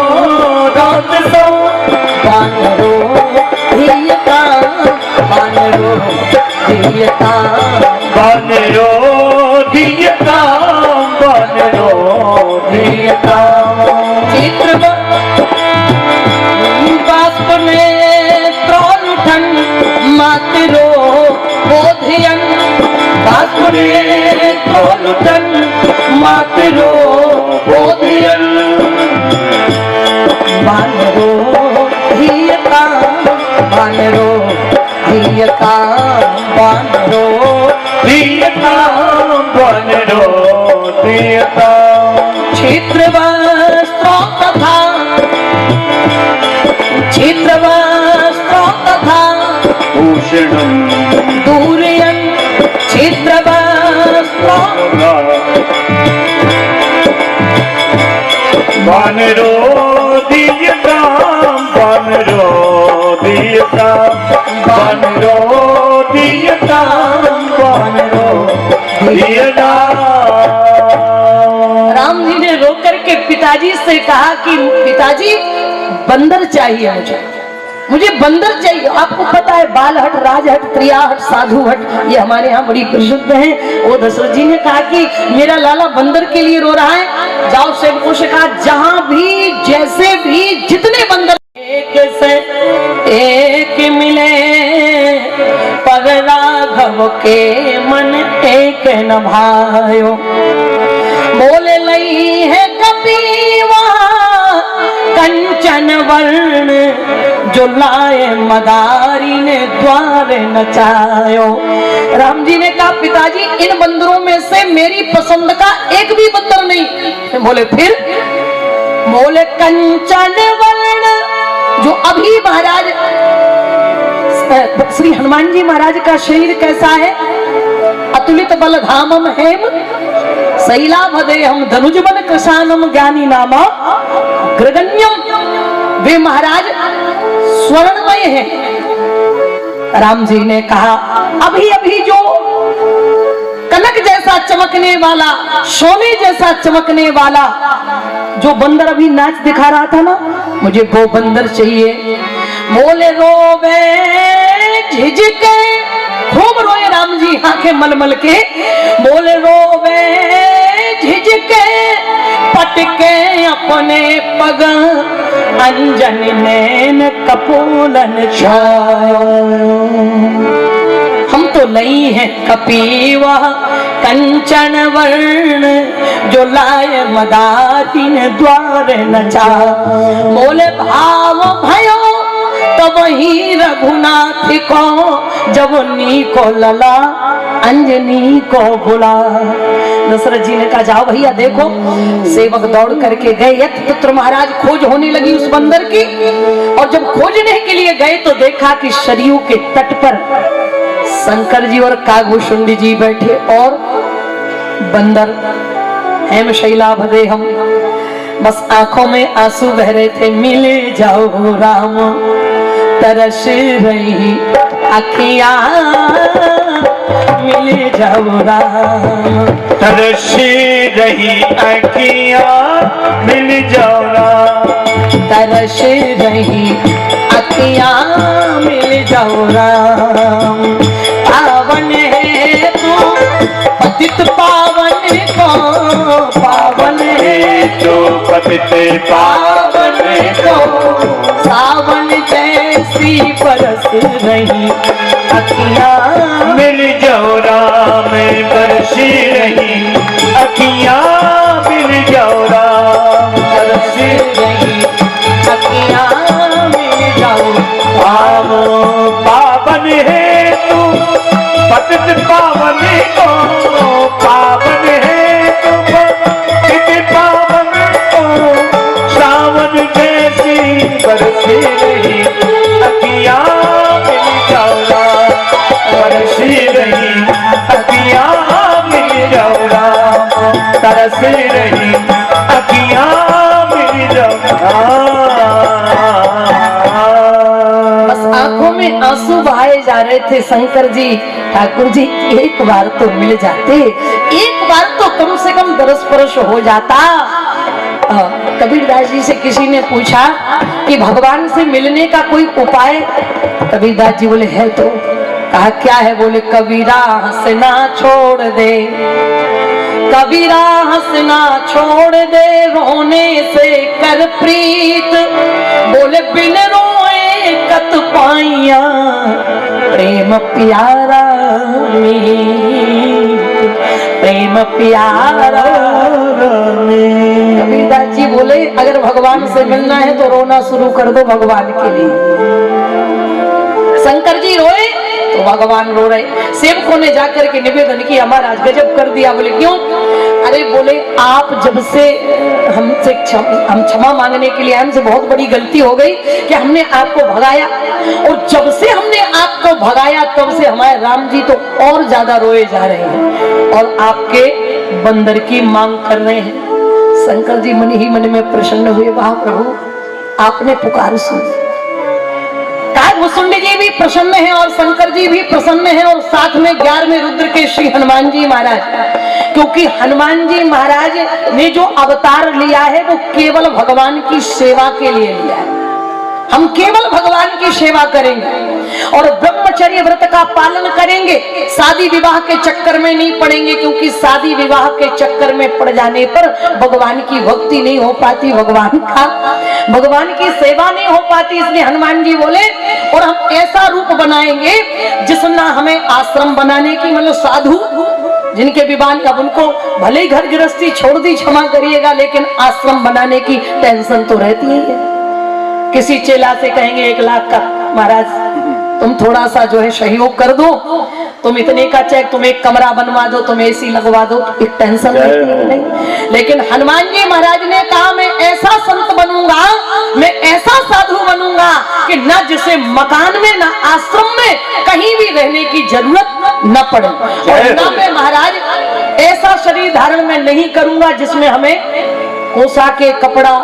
रौतसौ, बानरो धियता बानरो धियता बानरो धियता बानरो धियता। बाष्प में त्रोलुठन मातरो बोधियन, बाष्प में त्रोलुठन मातरो बोधियन, बानरो धियता बानरो धियता बानरो धियता बानरो धियता। क्षेत्रवस्त्रो तथा क्षेत्रवस्त्रो तथा भूषणम दूरियं, क्षेत्रवस्त्रो बानरो धियता बानरो धियता बानरो धियता बानरो धियता। राम जी ने रो करके पिताजी से कहा कि पिताजी बंदर चाहिए मुझे, मुझे बंदर चाहिए। आपको पता है बालहट, राजहट, त्रियाहट, साधुहट ये हमारे यहाँ बड़ी प्रसिद्ध हैं। वो दशरथ जी ने कहा कि मेरा लाला बंदर के लिए रो रहा है। जाओ सेवकों से कहा जहां भी जैसे भी जितने बंदर एक से एक मिले, पर राघव के मन एक न भायो। बोले लई है कपीवा कंचन वर्ण, जो लाए मदारी ने द्वार नचायो। राम जी ने कहा पिताजी इन बंदरों में से मेरी पसंद का एक भी बंदर नहीं। बोले फिर? बोले कंचन वर्ण, जो अभी महाराज श्री हनुमान जी महाराज का शरीर कैसा है? अतुलित बल धामम हेम शैलाभदे हम धनुजबन कृशानम ज्ञानी नाम ग्रगण्यम। वे महाराज स्वर्णमय हैं। राम जी ने कहा अभी अभी जो कनक जैसा चमकने वाला, सोने जैसा चमकने वाला जो बंदर अभी नाच दिखा रहा था ना, मुझे वो बंदर चाहिए। बोले रोवे झिझके, खूब रोए राम जी आंखें मलमल के। बोले रोवे झिझके पटके अपने पग, अंजन नैन कपोलन छायो। हम तो नहीं है कपीवा कंचन वर्ण, जो लाए मदारिन द्वार नचा। बोले भाव भयो तो वही रघुनाथ को, जब नी को लला अंजनी को बुला। दशरथ जी ने कहा जाओ भैया देखो। सेवक दौड़ करके गए, यत्र महाराज खोज होने लगी उस बंदर की। और जब खोजने के लिए गए तो देखा कि सरयू के तट पर शंकर जी और कागभूषुंडी जी बैठे और बंदर हेम शैलाभदे हम बस आंखों में आंसू बह रहे थे। मिले जाओ राम तरस रही अखियां, मिले जाओ राम तरस रही अखियां, मिल जाओ राम तरस रही अखियां, मिल जाओ राम। पावन है तू पतित पावन को, पावन है तो पतित पावन को, सावन जैसी बरस रही अखियां, मिल जाओ राम बरसी रही अखियां, मिल जाओ राम बरस रही अखियां, मिल जाओ राम। पावन है तू पतित पावन को, पावन है तू पतित पावन को, सावन जैसी बरसी रही अखियां, मिल जाओ राम बरसी रही अखियां, मिल जाओ राम तरस रही अखियां, मिल जाओ बस आंखों में आंसू बहाए जा रहे थे शंकर जी। ठाकुर जी एक बार तो मिल जाते, एक बार तो कम से कम दरस परस हो जाता। कबीरदास जी से किसी ने पूछा कि भगवान से मिलने का कोई उपाय? कबीरदास जी बोले है तो। कहा क्या है? बोले कबीरा हंसना छोड़ दे, कबीरा हंसना छोड़ दे, रोने से कर प्रीत। बोले बिन रोए कत पाइया, प्रेम प्यारा में, प्रेम प्यारा में। कबीरदास जी बोले अगर भगवान से मिलना है तो रोना शुरू कर दो भगवान के लिए। शंकर जी रोए तो भगवान रो रहे। सेवकों ने जाकर के निवेदन किया, महाराज गजब कर दिया। बोले क्यों? अरे बोले आप जब से हमसे हम क्षमा मांगने के लिए, हमसे बहुत बड़ी गलती हो गई कि हमने आपको भगाया, और जब से हमने आपको भगाया तब से हमारे राम जी तो और ज्यादा रोए जा रहे हैं और आपके बंदर की मांग कर रहे हैं। शंकर जी मन ही मन में प्रसन्न हुए, वाह प्रभु आपने पुकार सुनी। कागभूषुंडी जी भी प्रसन्न हैं और शंकर जी भी प्रसन्न हैं, और साथ में 11वें रुद्र के श्री हनुमान जी महाराज, क्योंकि हनुमान जी महाराज ने जो अवतार लिया है वो केवल भगवान की सेवा के लिए लिया है। हम केवल भगवान की सेवा करेंगे और ब्रह्मचर्य व्रत का पालन करेंगे, शादी विवाह के चक्कर में नहीं पड़ेंगे, क्योंकि शादी विवाह के चक्कर में पड़ जाने पर भगवान की भक्ति नहीं हो पाती, भगवान की सेवा नहीं हो पाती। इसलिए हनुमान जी बोले और हम ऐसा रूप बनाएंगे जिसमें हमें आश्रम बनाने की, मतलब साधु जिनके विवाह, अब उनको भले ही घर गृहस्थी छोड़ दी क्षमा करिएगा, लेकिन आश्रम बनाने की टेंशन तो रहती ही है। किसी चेला से कहेंगे 1 लाख का, महाराज तुम थोड़ा सा जो है सहयोग कर दो, तुम इतने का चेक, तुम एक कमरा बनवा दो, तुम एसी लगवा दो, एक टेंशन नहीं। लेकिन हनुमान जी महाराज ने कहा मैं ऐसा संत बनूंगा, मैं ऐसा साधु बनूंगा कि न जिसे मकान में न आश्रम में कहीं भी रहने की जरूरत न पड़े, और न मैं महाराज ऐसा शरीर धारण में नहीं करूंगा जिसमें हमें कोसा के कपड़ा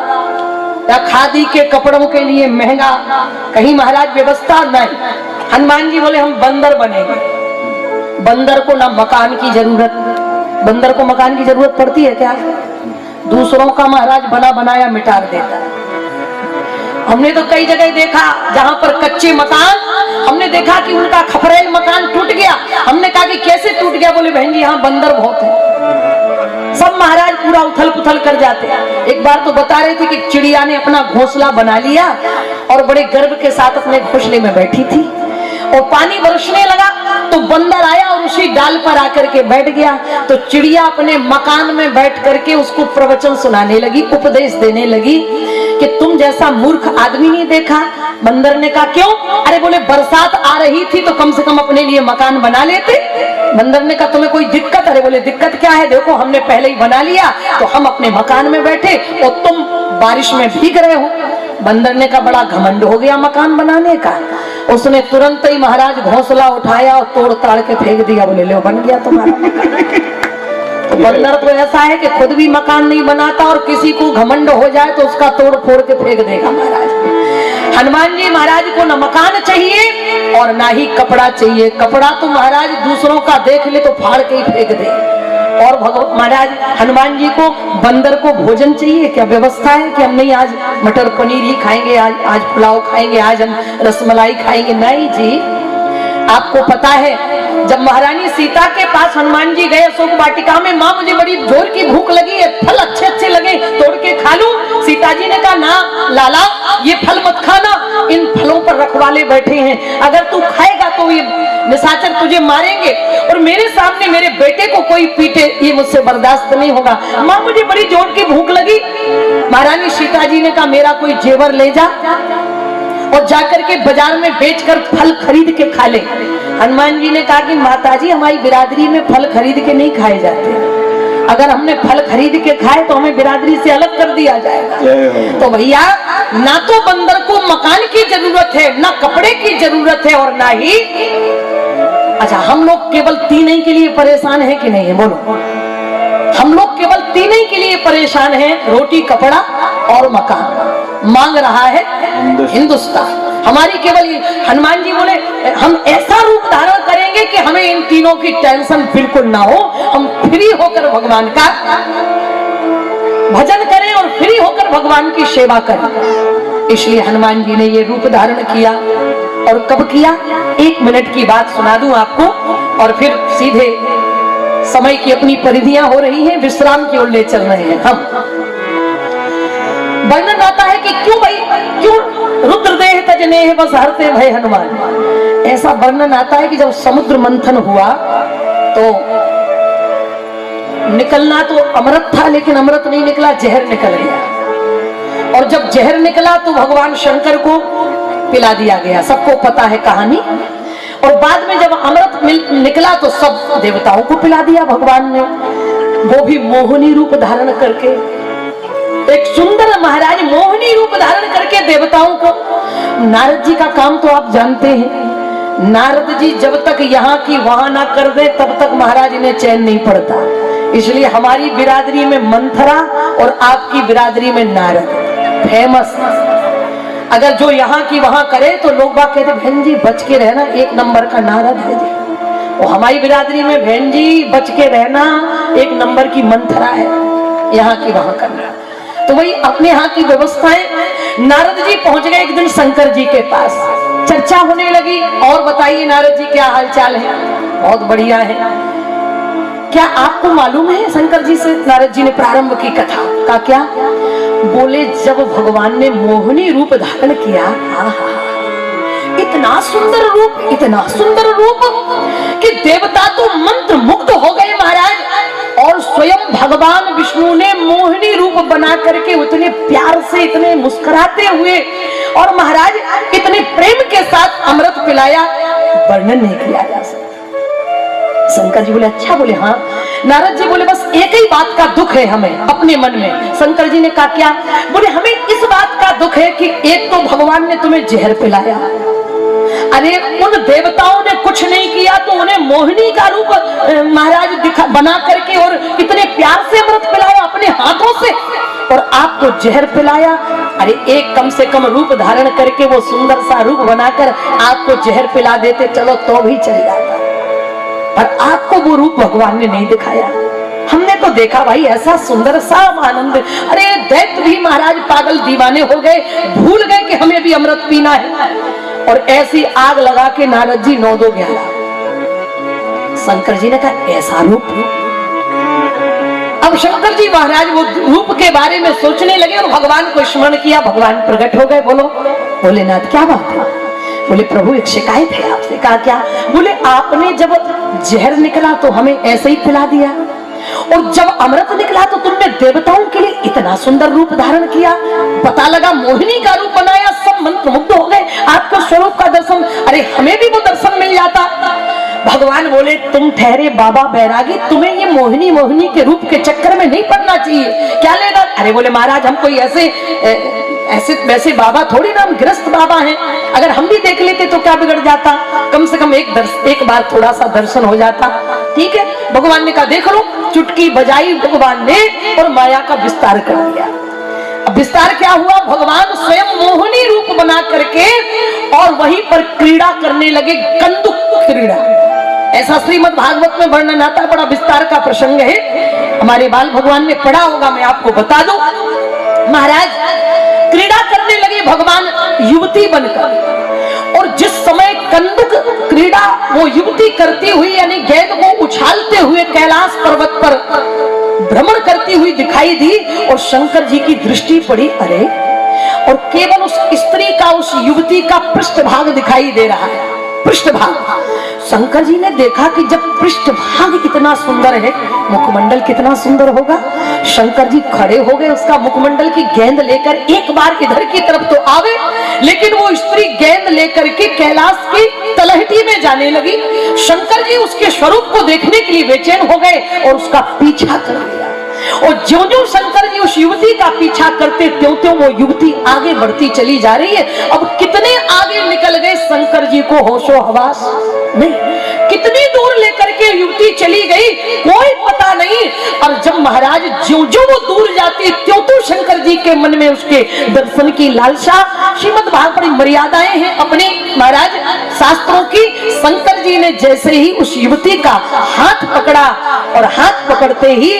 या खादी के कपड़ों के लिए महंगा कहीं महाराज व्यवस्था नहीं। हनुमान जी बोले हम बंदर बनेंगे, बंदर को ना मकान की जरूरत, बंदर को मकान की जरूरत पड़ती है क्या? दूसरों का महाराज बना बनाया मिटा देता है। हमने तो कई जगह देखा जहां पर कच्चे मकान, हमने देखा कि उनका खपरेल मकान टूट गया। हमने कहा कि कैसे टूट गया? बोले बहन जी यहाँ बंदर बहुत है, सब महाराज पूरा उथल पुथल कर जाते हैं। एक बार तो बता रहे थे कि चिड़िया ने अपना घोंसला बना लिया और बड़े गर्व के साथ अपने घोंसले में बैठी थी, और पानी बरसने लगा तो बंदर आया और उसी डाल पर आकर के बैठ गया। तो चिड़िया अपने मकान में बैठ करके उसको प्रवचन सुनाने लगी, उपदेश देने लगी कि तुम जैसा मूर्ख आदमी नहीं देखा। बंदर ने कहा क्यों? अरे बोले बरसात आ रही थी तो कम से कम अपने लिए मकान बना लेते। बंदर ने कहा तुम्हें कोई दिक्कत? अरे बोले दिक्कत क्या है, देखो हमने पहले ही बना लिया, तो हम अपने मकान में बैठे और तुम बारिश में भीग रहे हो। बंदर ने का बड़ा घमंड हो गया मकान बनाने का। उसने तुरंत ही महाराज घोंसला उठाया और तोड़ ताड़ के फेंक दिया। बोले लो बन गया तुम्हारा मकान। तो बंदर तो ऐसा है कि खुद भी मकान नहीं बनाता और किसी को घमंड हो जाए तो उसका तोड़ फोड़ के फेंक देगा महाराज। हनुमान जी महाराज को न मकान चाहिए और ना ही कपड़ा चाहिए। कपड़ा तो महाराज दूसरों का देख ले तो फाड़ के ही फेंक दे। और महाराज हनुमान जी को बंदर को भोजन चाहिए। क्या व्यवस्था है कि हम नहीं आज मटर पनीर ही खाएंगे, आज पुलाव खाएंगे, आज हम रसमलाई खाएंगे? नहीं जी। आपको पता है जब महारानी सीता के पास हनुमान जी गए अशोक वाटिका में, माँ मुझे बड़ी जोर की भूख लगी है, फल अच्छे अच्छे लगे तोड़ के खा लूं। सीता जी ने कहा ना लाला ये फल मत खाना, इन फलों पर रखवाले बैठे हैं, अगर तू खाएगा तो ये निशाचर तुझे मारेंगे और मेरे सामने मेरे बेटे को कोई पीटे ये मुझसे बर्दाश्त नहीं होगा। माँ मुझे बड़ी जोर की भूख लगी। महारानी सीता जी ने कहा मेरा कोई जेवर ले जा और जाकर के बाजार में बेचकर फल खरीद के खा ले। हनुमान जी ने कहा कि माताजी हमारी बिरादरी में फल खरीद के नहीं खाए जाते, अगर हमने फल खरीद के खाए तो हमें बिरादरी से अलग कर दिया जाएगा। तो भैया ना तो बंदर को मकान की जरूरत है, ना कपड़े की जरूरत है और ना ही अच्छा हम लोग केवल तीन ही के लिए परेशान है कि नहीं है? बोलो। हम लोग केवल तीन ही के लिए परेशान हैं, रोटी कपड़ा और मकान मांग रहा है हिंदुस्तान। हमारी केवल हनुमान जी बोले हम ऐसा रूप धारण करेंगे कि हमें इन तीनों की टेंशन बिल्कुल ना हो, हम फ्री होकर भगवान का भजन करें और फ्री होकर भगवान की सेवा करें। इसलिए हनुमान जी ने ये रूप धारण किया। और कब किया? 1 मिनट की बात सुना दूं आपको और फिर सीधे समय की अपनी परिधियां हो रही हैं, विश्राम की ओर ले चल रहे हैं हम। वर्णन आता है कि क्यों रुद्रदेह तजने बस हरते भय हनुमान। ऐसा वर्णन आता है कि जब समुद्र मंथन हुआ तो निकलना तो अमृत था, लेकिन अमृत नहीं निकला, जहर निकल गया। और जब जहर निकला तो भगवान शंकर को पिला दिया गया, सबको पता है कहानी। और बाद में जब अमृत निकला तो सब देवताओं को पिला दिया भगवान ने, वो भी मोहिनी रूप धारण करके। एक सुंदर महाराज मोहिनी रूप धारण करके देवताओं को। नारद जी का काम तो आप जानते हैं, नारद जी जब तक यहाँ की वहां ना कर दे तब तक महाराज ने चैन नहीं पड़ता। इसलिए हमारी बिरादरी में मंथरा और आपकी बिरादरी में नारद फेमस। अगर जो यहाँ की वहां करे तो लोग बात कहते बहन जी बच के रहना, 1 नंबर का नारद है जी। और हमारी बिरादरी में बहन जी बच के रहना 1 नंबर की मंथरा है, यहाँ की वहां करना। तो वही अपने यहाँ की व्यवस्थाएं। नारद जी पहुंच गए एक दिन शंकर जी के पास, चर्चा होने लगी। और बताइए नारद जी क्या हालचाल है? बहुत बढ़िया है। क्या आपको मालूम है? शंकर जी से नारद जी ने प्रारंभ की कथा का। क्या बोले? जब भगवान ने मोहिनी रूप धारण किया, इतना सुंदर रूप, इतना सुंदर रूप कि देवता तो मंत्र मुग्ध हो गए महाराज। और स्वयं भगवान विष्णु ने मोहिनी रूप बना करके इतने प्यार से, इतने मुस्कुराते हुए और महाराज इतने प्रेम के साथ अमृत पिलाया, वर्णन नहीं किया जा सकता। शंकर जी बोले अच्छा। बोले हाँ। नारद जी बोले बस एक ही बात का दुख है हमें अपने मन में। शंकर जी ने कहा क्या? बोले हमें इस बात का दुख है कि एक तो भगवान ने तुम्हें जहर पिलाया, अरे उन देवताओं ने कुछ नहीं किया तो उन्हें मोहिनी का रूप महाराज बना करके और इतने प्यार से अमृत पिलाया अपने हाथों से, और आपको जहर पिलाया। अरे एक कम से कम रूप धारण करके वो सुंदर सा रूप बनाकर आपको जहर पिला देते चलो तो भी चल जाता, पर आपको वो रूप भगवान ने नहीं दिखाया। हमने तो देखा भाई ऐसा सुंदर सा आनंद। अरे दैत्य भी महाराज पागल दीवाने हो गए, भूल गए कि हमें भी अमृत पीना है, और ऐसी आग लगा के नारद जी 9-2-11। शंकर जी ने कहा ऐसा रूप? अब शंकर जी महाराज वो रूप के बारे में सोचने लगे और भगवान को स्मरण किया। भगवान प्रकट हो गए। बोलो भोलेनाथ क्या बात है? बोले प्रभु एक शिकायत है आपसे। कहा क्या? बोले आपने जब जहर निकला तो हमें ऐसे ही पिला दिया, और जब अमृत निकला तो तुमने देवताओं के लिए इतना सुंदर रूप धारण किया, पता लगा मोहिनी का रूप बनाया, सब मंत्र मुग्ध हो गए आपके स्वरूप का दर्शन। अरे हमें भी वो दर्शन मिल जाता। भगवान बोले तुम ठहरे बाबा बैरागी, तुम्हें ये मोहिनी के रूप के चक्कर में नहीं पड़ना चाहिए। क्या लेना? अरे बोले महाराज हम कोई ऐसे ऐसे वैसे बाबा थोड़ी ना, हम गृहस्थ बाबा हैं, अगर हम भी देख लेते तो क्या बिगड़ जाता, कम से कम एक बार थोड़ा सा दर्शन हो जाता। ठीक है, भगवान ने कहा देख लो, चुटकी बजाई भगवान ने और माया का विस्तार कर दिया। अब विस्तार क्या हुआ, भगवान स्वयं मोहिनी रूप बना करके और वहीं पर क्रीड़ा करने लगे, कंदुक क्रीड़ा। ऐसा श्रीमद् भागवत में वर्णन आता है, बड़ा विस्तार का प्रसंग है, हमारे बाल भगवान ने पढ़ा होगा, मैं आपको बता दूं। महाराज क्रीड़ा करने लगे भगवान युवती बनकर, और जिस समय कंदुक क्रीड़ा वो युवती करती हुई, यानी गेंद को उछालते हुए कैलाश पर्वत पर भ्रमण करती हुई दिखाई दी, और शंकर जी की दृष्टि पड़ी, अरे, और केवल उस स्त्री का, उस युवती का पृष्ठभाग दिखाई दे रहा है, पृष्ठभाग। शंकर जी ने देखा कि जब पृष्ठभाग इतना सुंदर है, मुखमंडल कितना सुंदर होगा। शंकर जी खड़े हो गए, उसका मुखमंडल की गेंद लेकर, एक बार इधर की तरफ तो आवे, लेकिन वो स्त्री गेंद लेकर के कैलाश की तलहटी में जाने लगी। शंकर जी उसके स्वरूप को देखने के लिए बेचैन हो गए और उसका पीछा कर दिया, और ज्यों-ज्यों शंकर जी उस युवती का पीछा करते, त्यों-त्यों वो युवती आगे बढ़ती चली जा रही है। अब कितने आगे निकल गए शंकर जी को होशो हवास नहीं, कितनी दूर लेकर के युवती चली गई कोई पता नहीं। और जब महाराज ज्यों-ज्यों वो दूर जाती, त्यों-त्यों शंकर जी के मन में उसके दर्शन की लालसा। श्रीमद् भागवत बड़ी मर्यादाएं हैं अपने महाराज शास्त्रों की। शंकर जी ने जैसे ही उस युवती का हाथ पकड़ा, और हाथ पकड़ते ही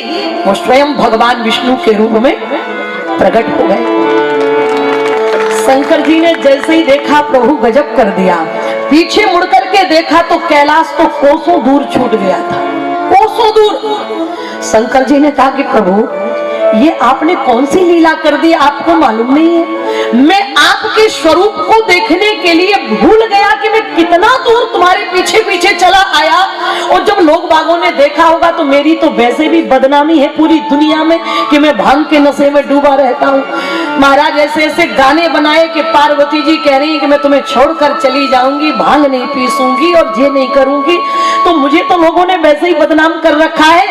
वो स्वयं भगवान विष्णु के रूप में प्रकट हो गए। शंकर जी ने जैसे ही देखा, प्रभु गजब कर दिया। पीछे मुड़ करके देखा तो कैलाश तो कोसों दूर छूट गया था, कोसों दूर। शंकर जी ने कहा कि प्रभु, ये आपने कौन सी लीला कर दी, आपको मालूम नहीं है? मैं आपके स्वरूप को देखने के लिए भूल गया कि मैं कितना दूर तुम्हारे पीछे पीछे चला आया, और जब लोग बागों ने देखा होगा तो मेरी तो वैसे भी बदनामी है पूरी दुनिया में कि मैं भांग के नशे में डूबा रहता हूँ। महाराज ऐसे ऐसे गाने बनाए कि पार्वती जी कह रही है कि मैं तुम्हें छोड़कर चली जाऊंगी, भांग नहीं पीसूंगी और ये नहीं करूंगी, तो मुझे तो लोगों ने वैसे ही बदनाम कर रखा है।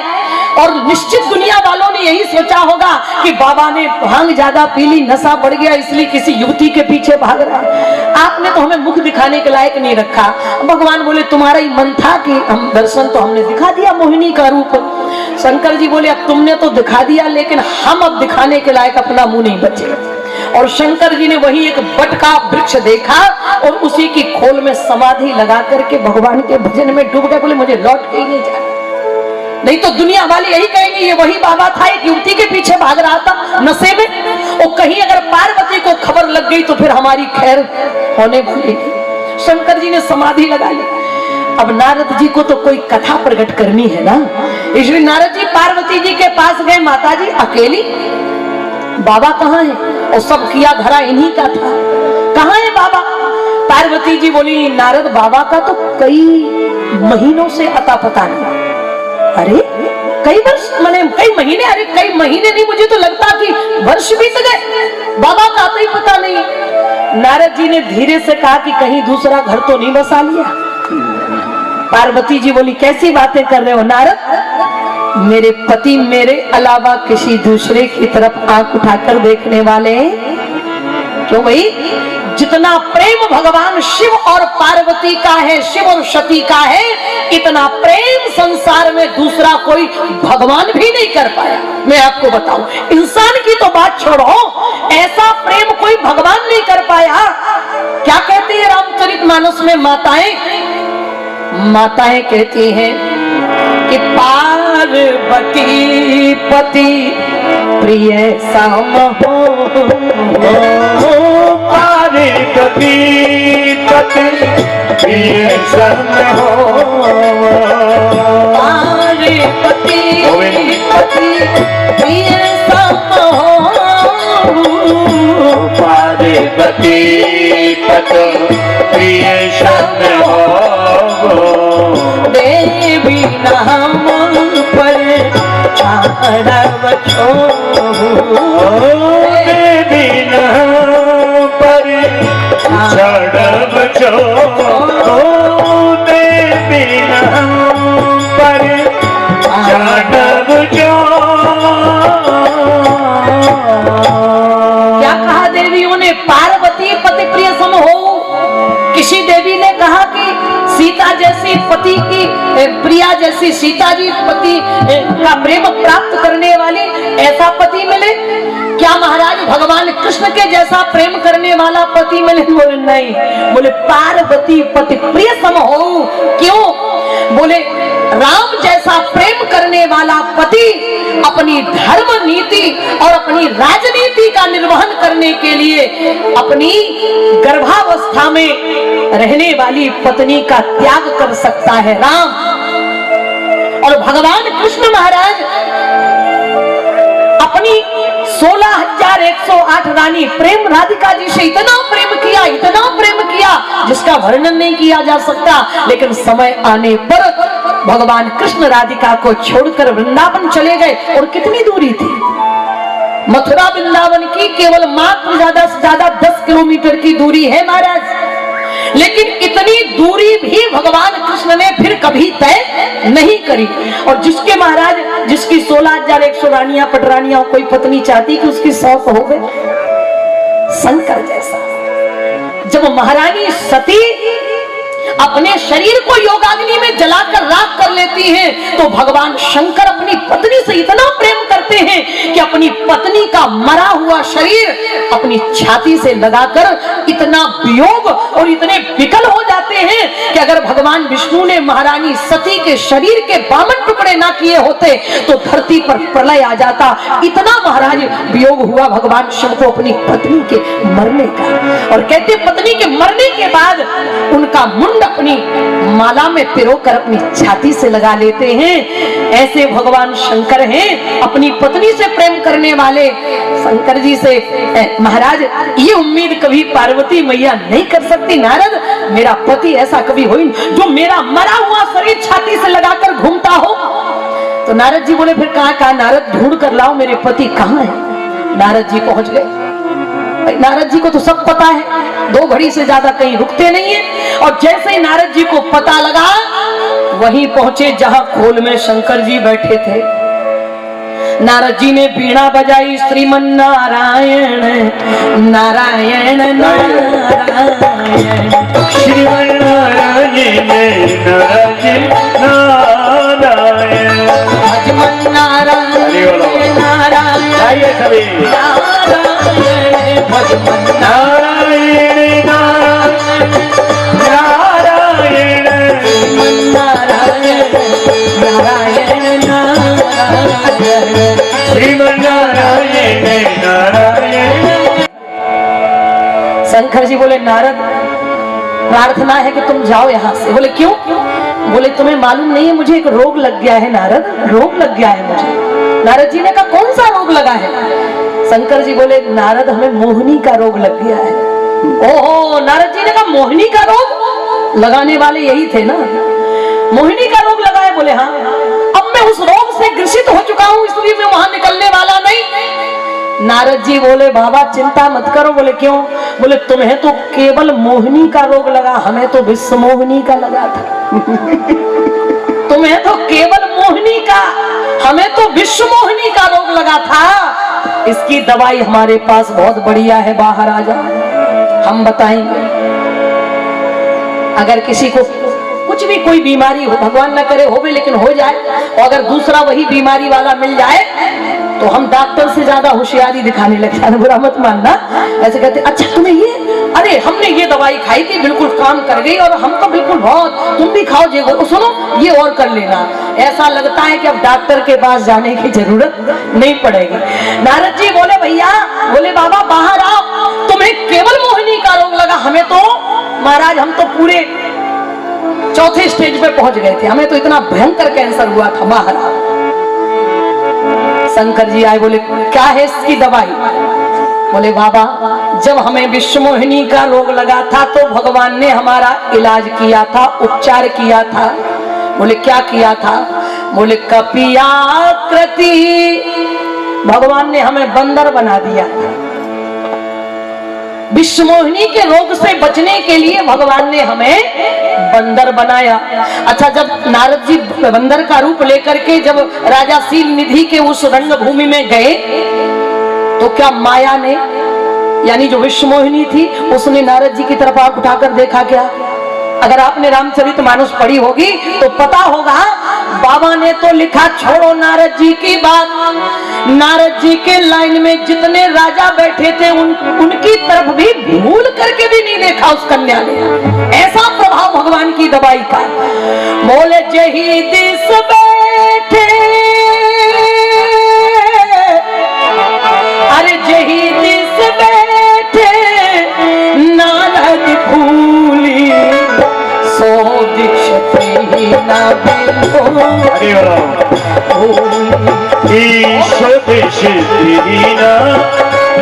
और निश्चित दुनिया वालों ने यही सोचा होगा कि बाबा ने भांग ज्यादा पी ली, नशा बढ़ गया, इसलिए किसी युवती के पीछे भाग रहा है। आपने तो हमें मुख दिखाने के लायक नहीं रखा। भगवान बोले तुम्हारा ही मन था कि हम दर्शन तो हमने दिखा दिया मोहिनी का रूप। शंकर जी बोले अब तुमने तो दिखा दिया, लेकिन हम अब दिखाने के लायक अपना मुंह नहीं बचे। और शंकर जी ने वही एक बट का वृक्ष देखा और उसी की खोल में समाधि लगा करके भगवान के भजन में डूब गए। बोले मुझे लौट के ही नहीं जाना, नहीं तो दुनिया वाले यही कहेंगे ये वही बाबा था, एक युवती के पीछे भाग रहा था नशे में। और कहीं अगर पार्वती को खबर लग गई तो फिर हमारी खैर होने वाली नहीं। शंकर जी ने समाधि लगा ली। अब नारद जी को तो कोई कथा प्रकट करनी है ना, इसलिए नारद जी पार्वती जी के पास गए। माता जी अकेली, बाबा कहाँ है? और सब किया धरा इन्हीं का था, कहाँ है बाबा? पार्वती जी बोली नारद बाबा का तो कई महीनों से अता पता नहीं। अरे कई वर्ष, माने कई महीने? अरे कई महीने नहीं, मुझे तो लगता कि वर्ष बीत गए, बाबा का आता ही पता नहीं। नारद जी ने धीरे से कहा कि कहीं दूसरा घर तो नहीं बसा लिया? पार्वती जी बोली कैसी बातें कर रहे हो नारद, मेरे पति मेरे अलावा किसी दूसरे की तरफ आंख उठाकर देखने वाले हैं? क्यों भाई, जितना प्रेम भगवान शिव और पार्वती का है, शिव और सती का है, इतना प्रेम संसार में दूसरा कोई भगवान भी नहीं कर पाया। मैं आपको बताऊं, इंसान की तो बात छोड़ो, ऐसा प्रेम कोई भगवान नहीं कर पाया। क्या कहती है रामचरितमानस में माताएं? माताएं कहती हैं कि पार्वती पति प्रिय साम हो, पार्वती पति प्रिय सम हो, पार्वती पति प्रिय सम हो, पार्वती पति प्रिय सम हो, देवी नाम पर छाड़व छोड़, देवी नाम पर छाड़व छोड़, देवी नाम पर छाड़व छोड़। क्या कहा देवियों बोले पार्वती पति प्रिय सम हो। किसी देवी ने कहा कि सीता जैसी पति की प्रिया जैसी सीता जी पति का प्रेम प्राप्त करने वाली ऐसा पति मिले। क्या महाराज भगवान कृष्ण के जैसा प्रेम करने वाला पति मिले? बोले नहीं। बोले पार्वती पति प्रिय सम हो। क्यों? बोले राम जैसा प्रेम करने वाला पति अपनी धर्म नीति और अपनी राजनीति का निर्वहन करने के लिए अपनी गर्भावस्था में रहने वाली पत्नी का त्याग कर सकता है राम। और भगवान कृष्ण महाराज अपनी 16,108 रानी प्रेम राधिका जी से इतना प्रेम किया जिसका वर्णन नहीं किया जा सकता। लेकिन समय आने पर भगवान कृष्ण राधिका को छोड़कर वृंदावन चले गए। और कितनी दूरी थी? मथुरा वृंदावन की केवल मात्र ज्यादा से ज्यादा 10 किलोमीटर की दूरी है महाराज। लेकिन इतनी दूरी भी भगवान कृष्ण ने फिर कभी तय नहीं करी। और जिसके महाराज जिसकी 16,100 रानियां पटरानियां कोई पत्नी चाहती कि उसकी 100 हो गए, शंकर जैसा। जब महारानी सती अपने शरीर को योगाग्नि में जलाकर राख कर लेती हैं, तो भगवान शंकर अपनी पत्नी से इतना प्रेम करते हैं कि अपनी पत्नी का मरा हुआ शरीर अपनी छाती से लगाकर इतना वियोग और इतने विकल हो जाते हैं कि अगर भगवान विष्णु ने महारानी सती के शरीर के 52 टुकड़े ना किए होते तो धरती पर प्रलय आ जाता। इतना महाराज वियोग हुआ भगवान शिव को अपनी पत्नी के मरने का। और कहते पत्नी के मरने के बाद उनका मुंड अपनी माला में पिरोकर अपनी छाती से लगा लेते हैं। ऐसे भगवान शंकर हैं, अपनी पत्नी से प्रेम करने वाले शंकर जी से महाराज ये उम्मीद कभी पार्वती मैया नहीं कर सकती। नारद मेरा पति ऐसा कभी हो जो मेरा मरा हुआ शरीर छाती से लगाकर घूमता हो। तो नारद जी बोले फिर कहाँ नारद ढूंढ कर लाओ मेरे पति कहाँ है। नारद जी पहुंच गए। नारद जी को तो सब पता है, 2 घड़ी से ज्यादा कहीं रुकते नहीं है। और जैसे ही नारद जी को पता लगा वहीं पहुंचे जहां खोल में शंकर जी बैठे थे। नारद जी ने बीड़ा बजाई श्रीमन नारायण नारायण नारायण श्रीमन नारायण नारायण नारायण भजमन नारायण नारायण सभी भजमन नारायण नारायण नारायण नारायण नारायण नारायण श्रीमन नारायण नारायण। शंकर जी बोले नारद प्रार्थना है कि तुम जाओ यहाँ से। बोले क्यों? बोले तुम्हें मालूम नहीं है मुझे एक रोग लग गया है नारद, रोग लग गया है मुझे। नारद जी ने कहा कौन सा रोग लगा है? शंकर जी बोले नारद हमें मोहिनी का रोग लग गया है। ओहो, नारद जी ने कहा मोहिनी का रोग? लगाने वाले यही थे ना, मोहिनी का रोग लगा है? बोले हाँ। अब मैं उस रोग से ग्रसित हो चुका हूँ इसलिए मैं वहां निकलने वाला नहीं। नारद जी बोले बाबा चिंता मत करो। बोले क्यों? बोले तुम्हें तो केवल मोहिनी का रोग लगा, हमें तो विश्व मोहिनी का लगा था। तुम्हें तो केवल मोहिनी का, हमें तो विश्व मोहिनी का रोग लगा था। इसकी दवाई हमारे पास बहुत बढ़िया है, बाहर आ जाओ हम बताएंगे। अगर किसी को कुछ भी कोई बीमारी हो, भगवान न करे होवे लेकिन हो जाए, और अगर दूसरा वही बीमारी वाला मिल जाए तो हम डॉक्टर से ज्यादा होशियारी दिखाने लग जाते। बुरा मत मानना। ऐसे कहते अच्छा तुम्हें ये, अरे हमने ये दवाई खाई थी बिल्कुल काम कर गई और हम तो बिल्कुल बहुत, तुम भी खाओ जे वो सुनो ये और कर लेना। ऐसा लगता है कि अब डॉक्टर के पास जाने की जरूरत नहीं पड़ेगी। नारद जी बोले भैया, बोले बाबा बाहर आओ, तुम्हें केवल मोहिनी का रोग लगा, हमें तो महाराज हम तो पूरे 4थे स्टेज पे पहुंच गए थे, हमें तो इतना भयंकर कैंसर हुआ था। बाहर आओ। शंकर जी आए, बोले क्या है इसकी दवाई? बोले बाबा जब हमें विश्वमोहिनी का रोग लगा था तो भगवान ने हमारा इलाज किया था, उपचार किया था। बोले क्या किया था? बोले कपियाकृति, भगवान ने हमें बंदर बना दिया था। विश्वमोहिनी के रोग से बचने के लिए भगवान ने हमें बंदर बनाया। अच्छा, जब नारद जी बंदर का रूप लेकर के जब राजा शील निधि के उस रंग भूमि में गए तो क्या माया ने यानी जो विश्व मोहिनी थी, उसने नारद जी की तरफ आंख उठाकर देखा क्या? अगर आपने रामचरितमानस पढ़ी होगी तो पता होगा, बाबा ने तो लिखा, छोड़ो नारद जी की बात, नारद जी के लाइन में जितने राजा बैठे थे उनकी तरफ भी भूल करके भी नहीं देखा उस कन्या ने। ऐसा प्रभाव भगवान की दवाई का। बोले जही दिस बैठे, अरे जही दिस बैठे नारद भूली, सो दीक्षते ना ईशो दीना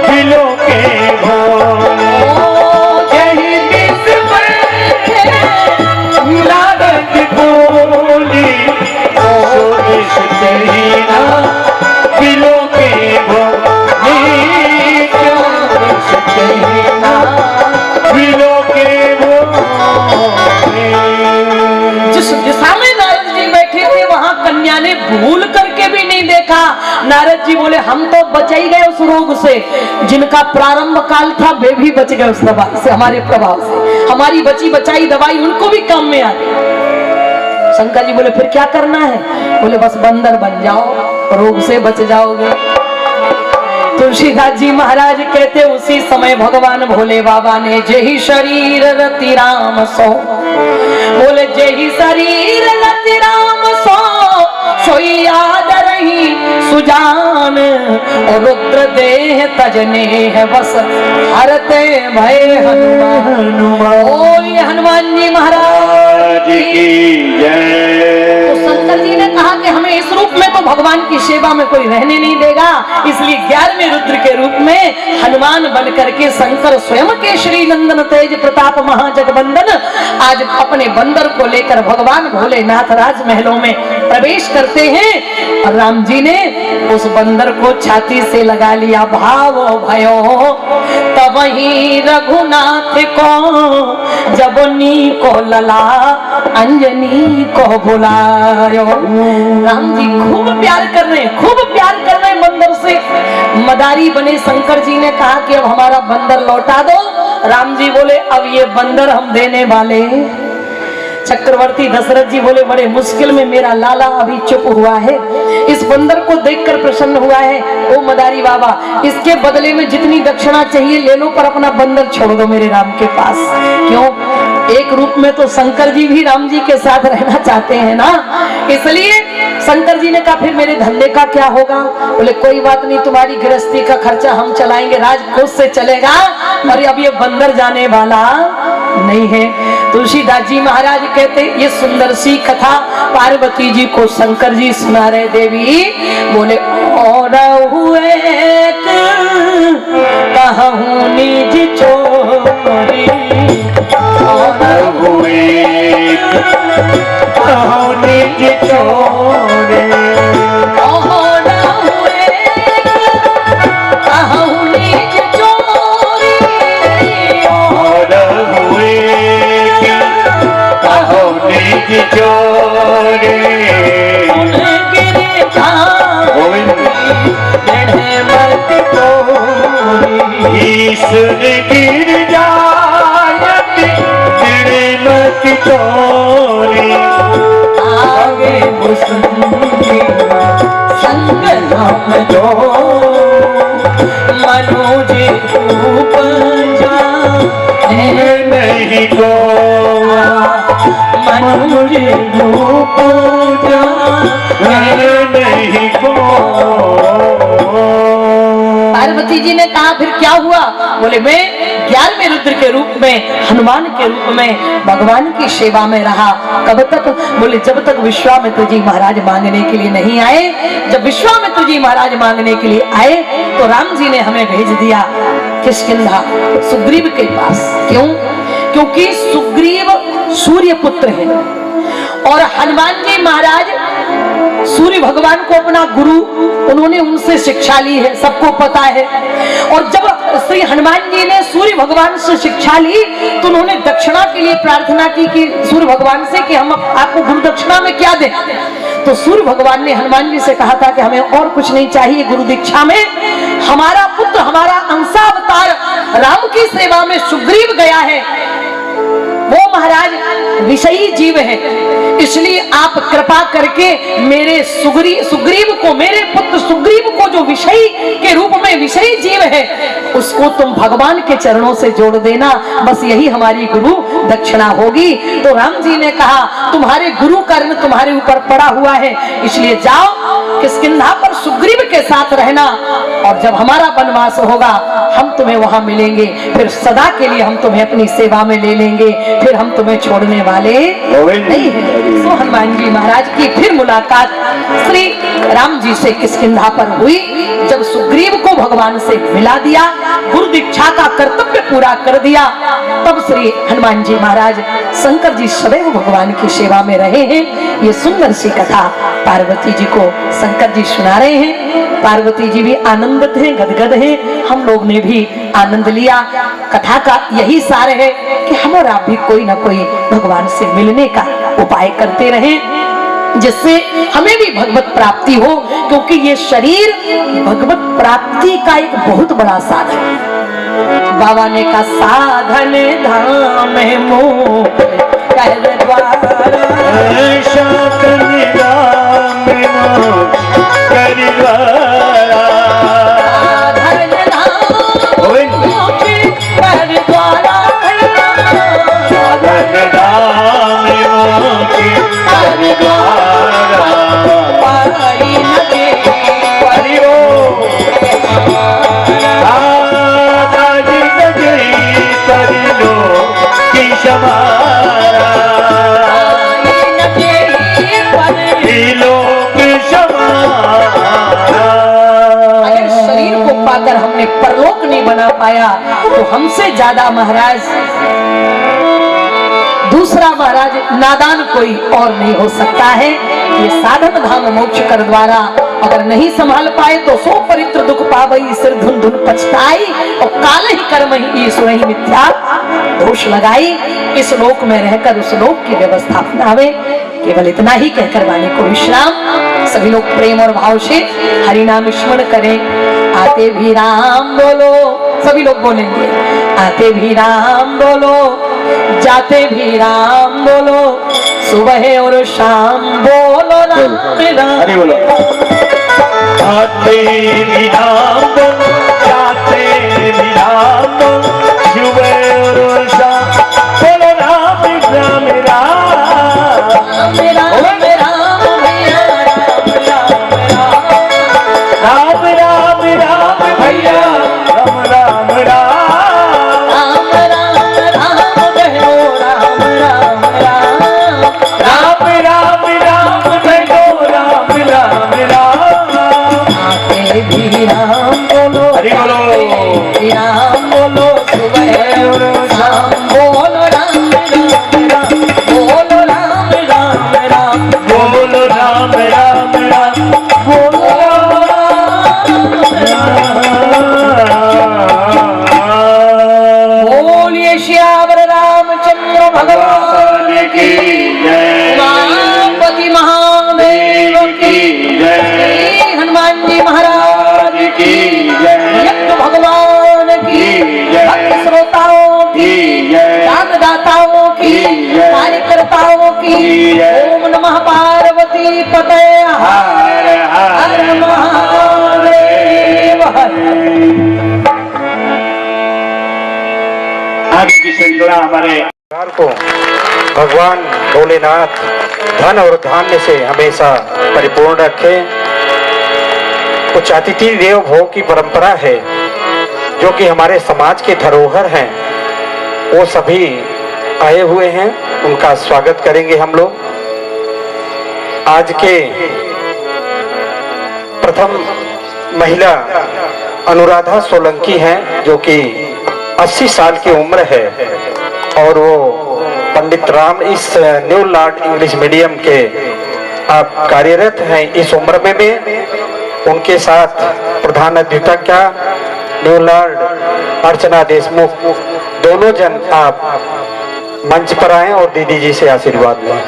दिलों के भाव, जही दिस बैठे नारद भूली, ईशो दीना दिलों के भाव, दिलों के जिस दिशा में नारद जी बैठे थे वहां कन्या ने भूल करके भी नहीं देखा। नारद जी बोले, हम तो बच ही गए उस रोग से, जिनका प्रारंभ काल था वे भी बच गए उस दवाई से, हमारे प्रभाव से। हमारी बची बचाई दवाई उनको भी काम में आ गई। शंकर जी बोले, फिर क्या करना है? बोले, बस बंदर बन जाओ, रोग से बच जाओगे। तुलसीदास जी महाराज कहते, उसी समय भगवान भोले बाबा ने जेहि शरीर रति राम सो, बोले जेहि शरीर रति राम सो, सोई याद रही सुजान, और रुद्र देह तजने है बस, हरते भय हनुमान। ओ ये हनुमान जी महाराज की जय। तो शंकर जी ने कहा कि हमें इस रूप में तो भगवान की सेवा में कोई रहने नहीं देगा, इसलिए 11वें रुद्र के रूप में हनुमान बन करके शंकर स्वयं के श्री नंदन तेज प्रताप महाजगबंदन आज अपने बंदर को लेकर भगवान भोलेनाथ राजमहलों में प्रवेश करते हैं। और राम जी ने उस बंदर को छाती से लगा लिया, भाव भयो तब ही रघुनाथ को, जब नी को लला अंजनी को बुलायो। राम जी खूब प्यार कर रहे हैं, खूब प्यार कर रहे हैं बंदर से। मदारी बने शंकर जी ने कहा कि अब हमारा बंदर लौटा दो। राम जी बोले, अब ये बंदर हम देने वाले। चक्रवर्ती दशरथ जी बोले, बड़े मुश्किल में मेरा लाला अभी चुप हुआ है, इस बंदर को देखकर प्रसन्न हुआ है। ओ मदारी बाबा, इसके बदले में जितनी दक्षिणा चाहिए ले लो, पर अपना बंदर छोड़ दो मेरे राम के पास। क्यों? एक रूप में तो शंकर जी भी राम जी के साथ रहना चाहते हैं ना, इसलिए शंकर जी ने कहा, फिर मेरे धंधे का क्या होगा? बोले, कोई बात नहीं, तुम्हारी गृहस्थी का खर्चा हम चलाएंगे, राजकोष से चलेगा, और अब ये बंदर जाने वाला नहीं है। तुलसीदास जी महाराज कहते, ये सुंदर सी कथा पार्वती जी को शंकर जी सुना रहे। देवी बोले, और हुए कहूँ निज चोरी, और हुए कहूँ निज चोरी, और हुए कहूँ निज चोरी, और हुए कहूँ निज चोरी, सुन गिरधारी मत तोरी, सुन गिरधारी मत तोरी, आगे मुसंगी संग नाम दो, मनोज रूप जाने नहीं को मनोज रूप जाने नहीं को। पार्वती जी ने कहा, फिर क्या हुआ? बोले, मैं 11वें रुद्र के रूप में, हनुमान के रूप में भगवान की सेवा में रहा। कब तक? बोले, जब तक विश्वामित्र जी महाराज मांगने के लिए नहीं आए। जब विश्वामित्र जी महाराज मांगने के लिए आए तो राम जी ने हमें भेज दिया किष्किंधा, सुग्रीव के पास। क्यों? क्योंकि सुग्रीव सूर्य पुत्र है और हनुमान जी महाराज सूर्य भगवान को अपना गुरु, उन्होंने उनसे शिक्षा ली है, सबको पता है। और जब श्री हनुमान जी ने सूर्य भगवान से शिक्षा ली तो उन्होंने दक्षिणा के लिए प्रार्थना की कि सूर्य भगवान से कि हम आपको गुरु दक्षिणा में क्या दें। तो सूर्य भगवान ने हनुमान जी से कहा था कि हमें और कुछ नहीं चाहिए गुरु दीक्षा में, हमारा पुत्र, हमारा अंशावतार राम की सेवा में सुग्रीव गया है वो महाराज विषयी जीव है, इसलिए आप कृपा करके मेरे सुग्रीव को, मेरे पुत्र सुग्रीव को जो विषयी के रूप में विषयी जीव है उसको तुम भगवान के चरणों से जोड़ देना, बस यही हमारी गुरु दक्षिणा होगी। तो राम जी ने कहा तुम्हारे गुरु का ऋण तुम्हारे ऊपर पड़ा हुआ है, इसलिए जाओ किष्किंधा पर सुग्रीव के साथ रहना, और जब हमारा वनवास होगा हम तुम्हें वहां मिलेंगे, फिर सदा के लिए हम तुम्हें अपनी सेवा में ले लेंगे, फिर हम तुम्हें छोड़ने वाले नहीं है। तो हनुमान जी महाराज की फिर मुलाकात श्री राम जी से किष्किंधा पर हुई। जब सुग्रीव को भगवान से मिला दिया, गुरु दीक्षा का कर्तव्य पूरा कर दिया, तब श्री हनुमान जी महाराज शंकर जी सदैव भगवान की सेवा में रहे हैं। ये सुंदर सी कथा पार्वती जी को शंकर जी सुना रहे हैं। पार्वती जी भी आनंदित हैं, गदगद हैं, हम लोग ने भी आनंद लिया। कथा का यही सार है कि हम और आप भी कोई ना कोई भगवान से मिलने का उपाय करते रहें, जिससे हमें भी भगवत प्राप्ति हो, क्योंकि ये शरीर भगवत प्राप्ति का एक बहुत बड़ा साधन। बाबा ने कहा साधन धाम मोह कर द्वारा, साधन धाम मोह कर द्वारा, साधन धाम मोह कर द्वारा, साधन धाम मोह कर द्वारा, पाई न दे हरि ओम। दादाजी गजरी कर लो कि समारा, अगर शरीर को पाकर हमने परलोक नहीं बना पाया तो हमसे ज्यादा महाराज दूसरा महाराज नादान कोई और नहीं हो सकता है। ये साधन धाम मोक्ष कर द्वारा अगर नहीं संभाल पाए तो सो परित्र दुख पावई, सिर धुन धुन पछताई, और काल ही कर्म ही ईश्वर ही मिथ्या दोष लगाई। इस लोक में रहकर उस लोक की व्यवस्था अपनावे। केवल इतना ही कहकर वाणी को विश्राम। सभी लोग प्रेम और भाव से हरि नाम स्मरण करें। आते भी राम बोलो, सभी लोग बोलेंगे आते भी राम बोलो, जाते भी राम बोलो, सुबह और शाम बोलो राम राम। हरि बोलो। आते भी राम बोलो, जाते भी राम बोलो, सुबह और शाम बोलो राम राम राम। राम राम राम भैया राम राम राम भैया, राम राम राम, राम राम राम बहनो राम राम राम, राम राम राम भैया, राम राम राम। आते भी राम बोलो, हरि बोलो। भी राम बोलो, सुबह और शाम बोलो राम राम राम, बोलो राम राम राम, बोलो राम राम राम, बोलो बोलिए श्यावर रामचंद्र भगवान की जय, उमापति महादेव की जय, श्री हनुमान जी महाराज की जय, यज्ञ भगवान की, जय, भक्त श्रोताओं की, जय, दानदाताओं की, जय, कार्यकर्ताओं की, जय। ओम नमः पार्वती पते हर हर हर महादेव हर। आगे की श्रृंखला हमारे परिवार को भगवान भोलेनाथ धन और धान्य से हमेशा परिपूर्ण रखे। कुछ अतिथि देव भोग की परंपरा है जो कि हमारे समाज के धरोहर हैं, वो सभी आए हुए हैं, उनका स्वागत करेंगे हम लोग। आज के प्रथम महिला अनुराधा सोलंकी हैं जो कि 80 साल की उम्र है और वो पंडित राम इस न्यू लॉर्ड इंग्लिश मीडियम के आप कार्यरत हैं इस उम्र में भी। उनके साथ प्रधान अध्यापिका न्यू लॉर्ड अर्चना देशमुख, दोनों जन आप मंच पर आए और दीदी जी से आशीर्वाद लें।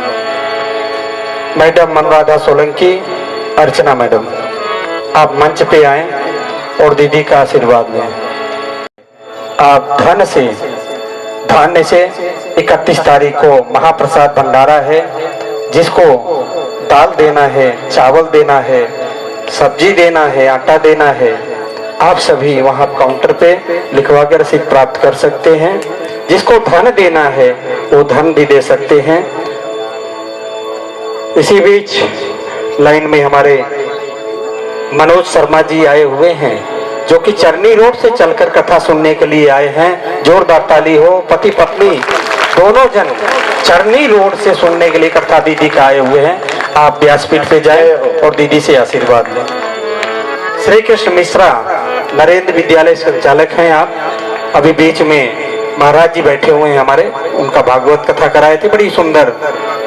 मैडम अनुराधा सोलंकी, अर्चना मैडम, आप मंच पे आए और दीदी का आशीर्वाद लें। आप धान्य से 31 तारीख को महाप्रसाद भंडारा है, जिसको दाल देना है, चावल देना है, सब्जी देना है, आटा देना है। आप सभी वहां काउंटर पे लिखवा कर रसीद प्राप्त कर सकते हैं। जिसको धन देना है वो धन भी दे सकते हैं। इसी बीच लाइन में हमारे मनोज शर्मा जी आए हुए हैं, जो कि चरनी रोड से चलकर कथा सुनने के लिए आए हैं। जोरदार ताली हो। पति पत्नी दोनों जन चरनी रोड से सुनने के लिए कथा दीदी का आए हुए हैं। आप व्यासपीठ पे जाए और दीदी से आशीर्वाद लें। श्री कृष्ण मिश्रा नरेंद्र विद्यालय संचालक हैं आप। अभी बीच में महाराज जी बैठे हुए हैं हमारे, उनका भागवत कथा कराए थे, बड़ी सुंदर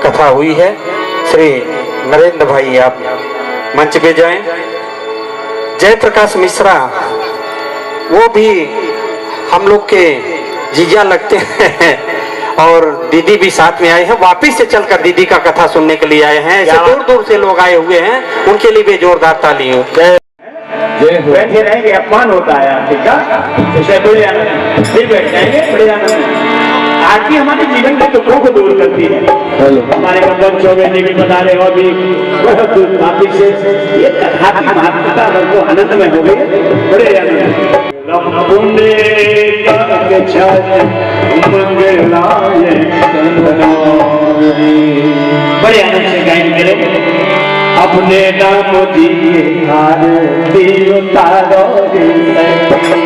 कथा हुई है। श्री नरेंद्र भाई आप मंच पे जाएं। जयप्रकाश मिश्रा वो भी हम लोग के जीजा लगते हैं और दीदी भी साथ में आए हैं। वापिस से चलकर दीदी का कथा सुनने के लिए आए हैं। ऐसे दूर दूर से लोग आए हुए हैं, उनके लिए भी जोरदार ताली हो। बैठे रहेंगे, अपमान होता है आपके का, बड़े आनंद फिर बैठ जाएंगे, बड़े आनंद। आरती हमारे जीवन के दुखों को दूर करती है। हमारे मंगल चौबे जी भी बता रहे और भी वापिस से ये कथा की महत्ता वो आनंद में हो गई, बड़े आनंद। बड़े आनंद से गाएंगे मेरे। अपने नाम दिए आरती उतारो रे सखी,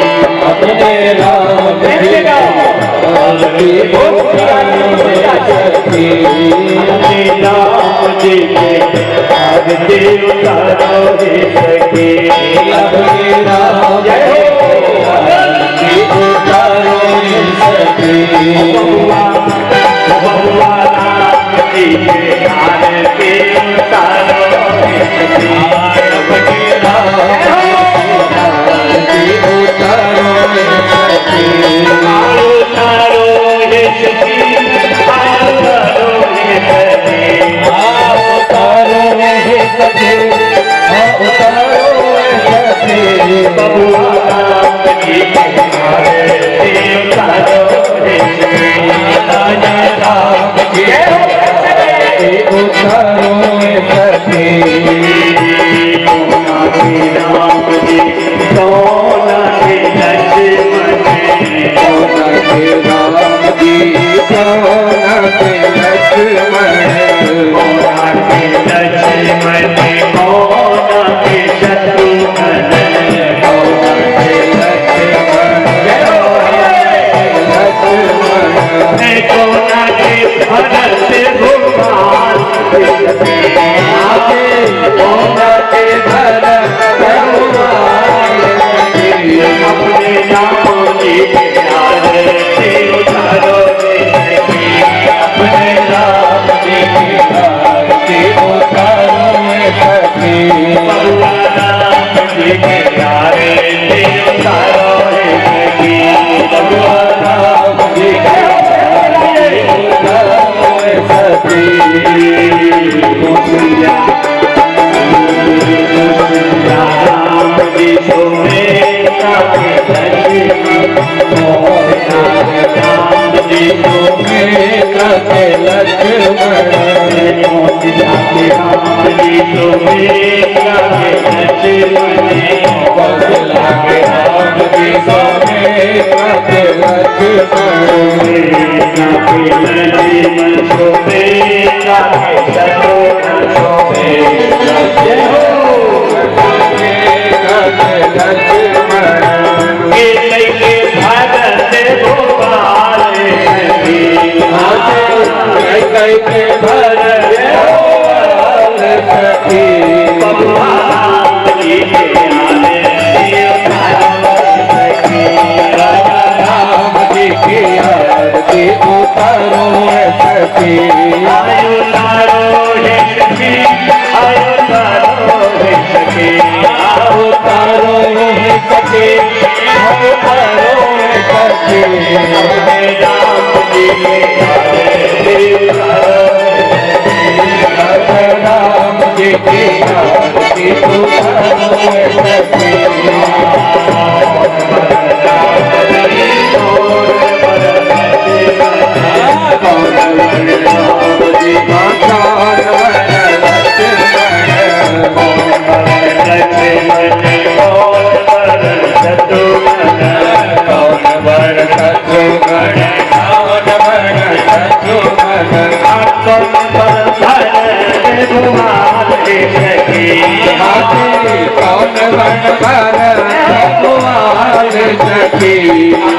अपने नाम दिए आरती उतारो रे सखी, अपने नाम दिए आरती उतारो रे सखी, अपने नाम दिए आरती उतारो रे सखी, बहुआ नाम दिए आरती उतारो Thank you.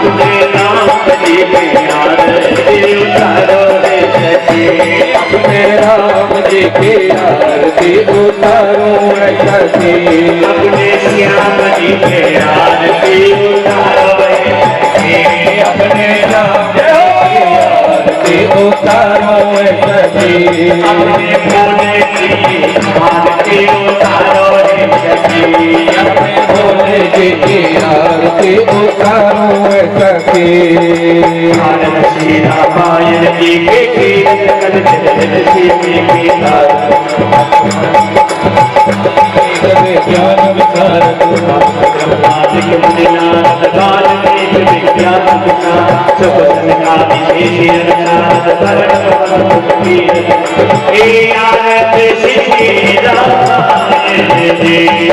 अपने राम जी के आरती उतारो रे सखी, अपने राम जी की आरती उतारो रे सखी, अपने श्याम जी के आरती उतारो रे सखी, अपने राम जी की आरती उतारो रे सखी, अपने भोले जी की आरती उतारो रे सखी, अपने भोले जी की आरती उतारो रे सखी। आनंद श्री रामायण जी के कीर्तन चलन श्री गीता ज्ञान विचारक ब्रह्मादिक मुनिनाथ वाल्मीकि विज्ञान विचार सब संगामि शेषि रघुनाथ भरत हे आनंद श्री रामायण जी की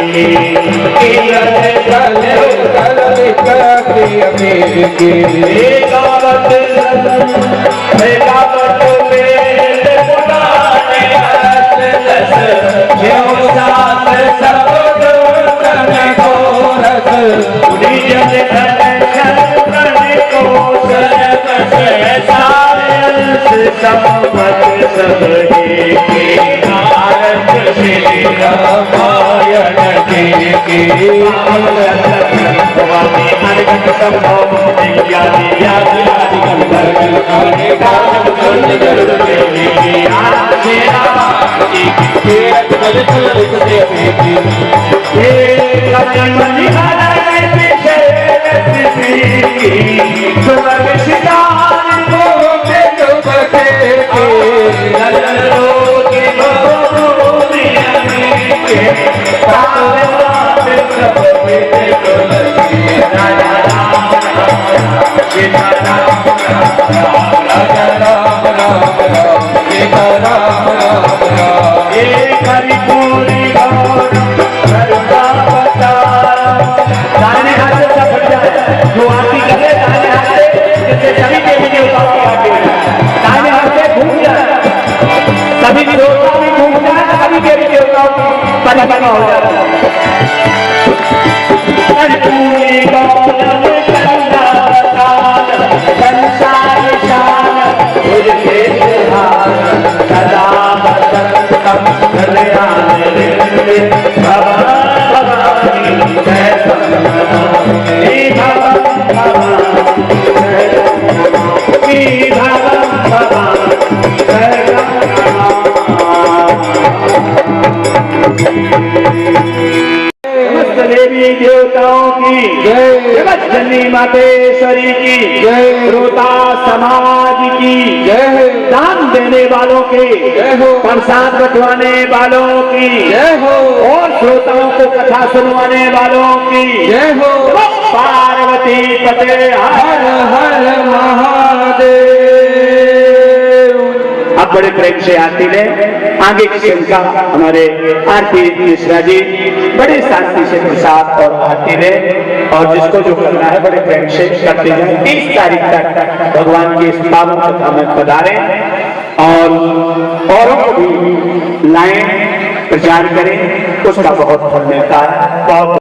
सभी देवता भी घूम जाए, सभी देवी देवताओं की परिक्रमा हो जाती देवी देवताओं की जय, जननी मातेश्वरी की जय, श्रोता समाज की जय, दान देने वालों की जय हो, प्रसाद बंटवाने वालों की जय हो, और श्रोताओं को कथा सुनवाने वालों की जय हो। पार्वती पते हर हर महादेव। अब बड़े प्रेम से आरती ले आगे की संख्या हमारे आरती मिश्रा जी बड़े शांति से प्रसाद और आरती ले, और जिसको जो करना है बड़े प्रेम से करते जाए। 30 तारीख तक भगवान की इस पावन कथा में पधारें और औरों को भी लाएं, प्रचार करें, उसका बहुत फल मिलता है। बहुत